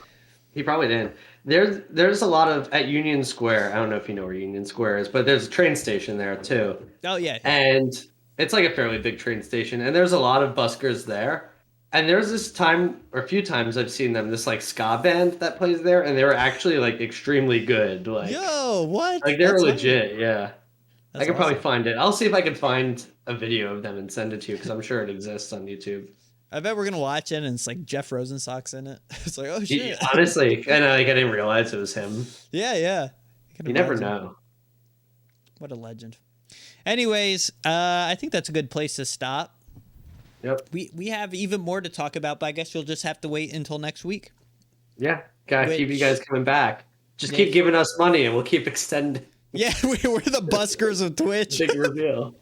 He probably didn't. There's a lot of at Union Square. I don't know if you know where Union Square is, but there's a train station there too. Oh yeah. And it's like a fairly big train station, and there's a lot of buskers there. And there's this time, or a few times I've seen them, this like ska band that plays there, and they were actually like extremely good. Like, yo, what? Like they're legit, yeah. I could probably find it. I'll see if I can find a video of them and send it to you, because I'm sure it exists on YouTube. I bet we're gonna watch it and it's like Jeff Rosenstock's in it. It's like, oh shit. Honestly, and I didn't realize it was him. Yeah. You never know. What a legend. Anyways, I think that's a good place to stop. Yep. We have even more to talk about, but I guess you'll just have to wait until next week. Yeah, gotta keep you guys coming back. Just keep giving us money and we'll keep extending. Yeah, we're the buskers of Twitch. Big reveal.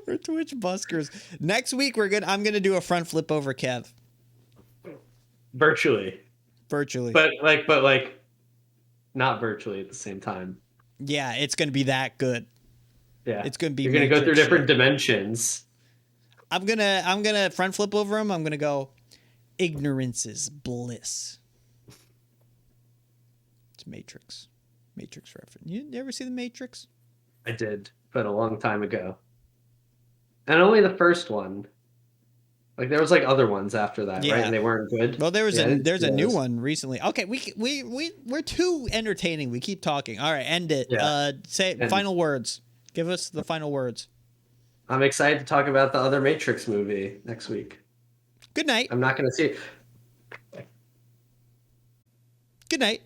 We're Twitch buskers. Next week I'm gonna do a front flip over Kev. Virtually. But not virtually at the same time. Yeah, it's gonna be that good. Yeah. It's gonna be. You're gonna go through different dimensions. I'm gonna front flip over him. I'm gonna go. Ignorance is bliss. It's Matrix. Matrix reference. You ever see the Matrix? I did, but a long time ago. And only the first one. Like there was like other ones after that, right? Yeah. And they weren't good. Well, Yeah, I didn't there's see a new those. one recently. Okay, we're too entertaining. We keep talking. All right, end it. Yeah. Say And final words. Give us the final words. I'm excited to talk about the other Matrix movie next week. Good night. I'm not going to see it. Good night.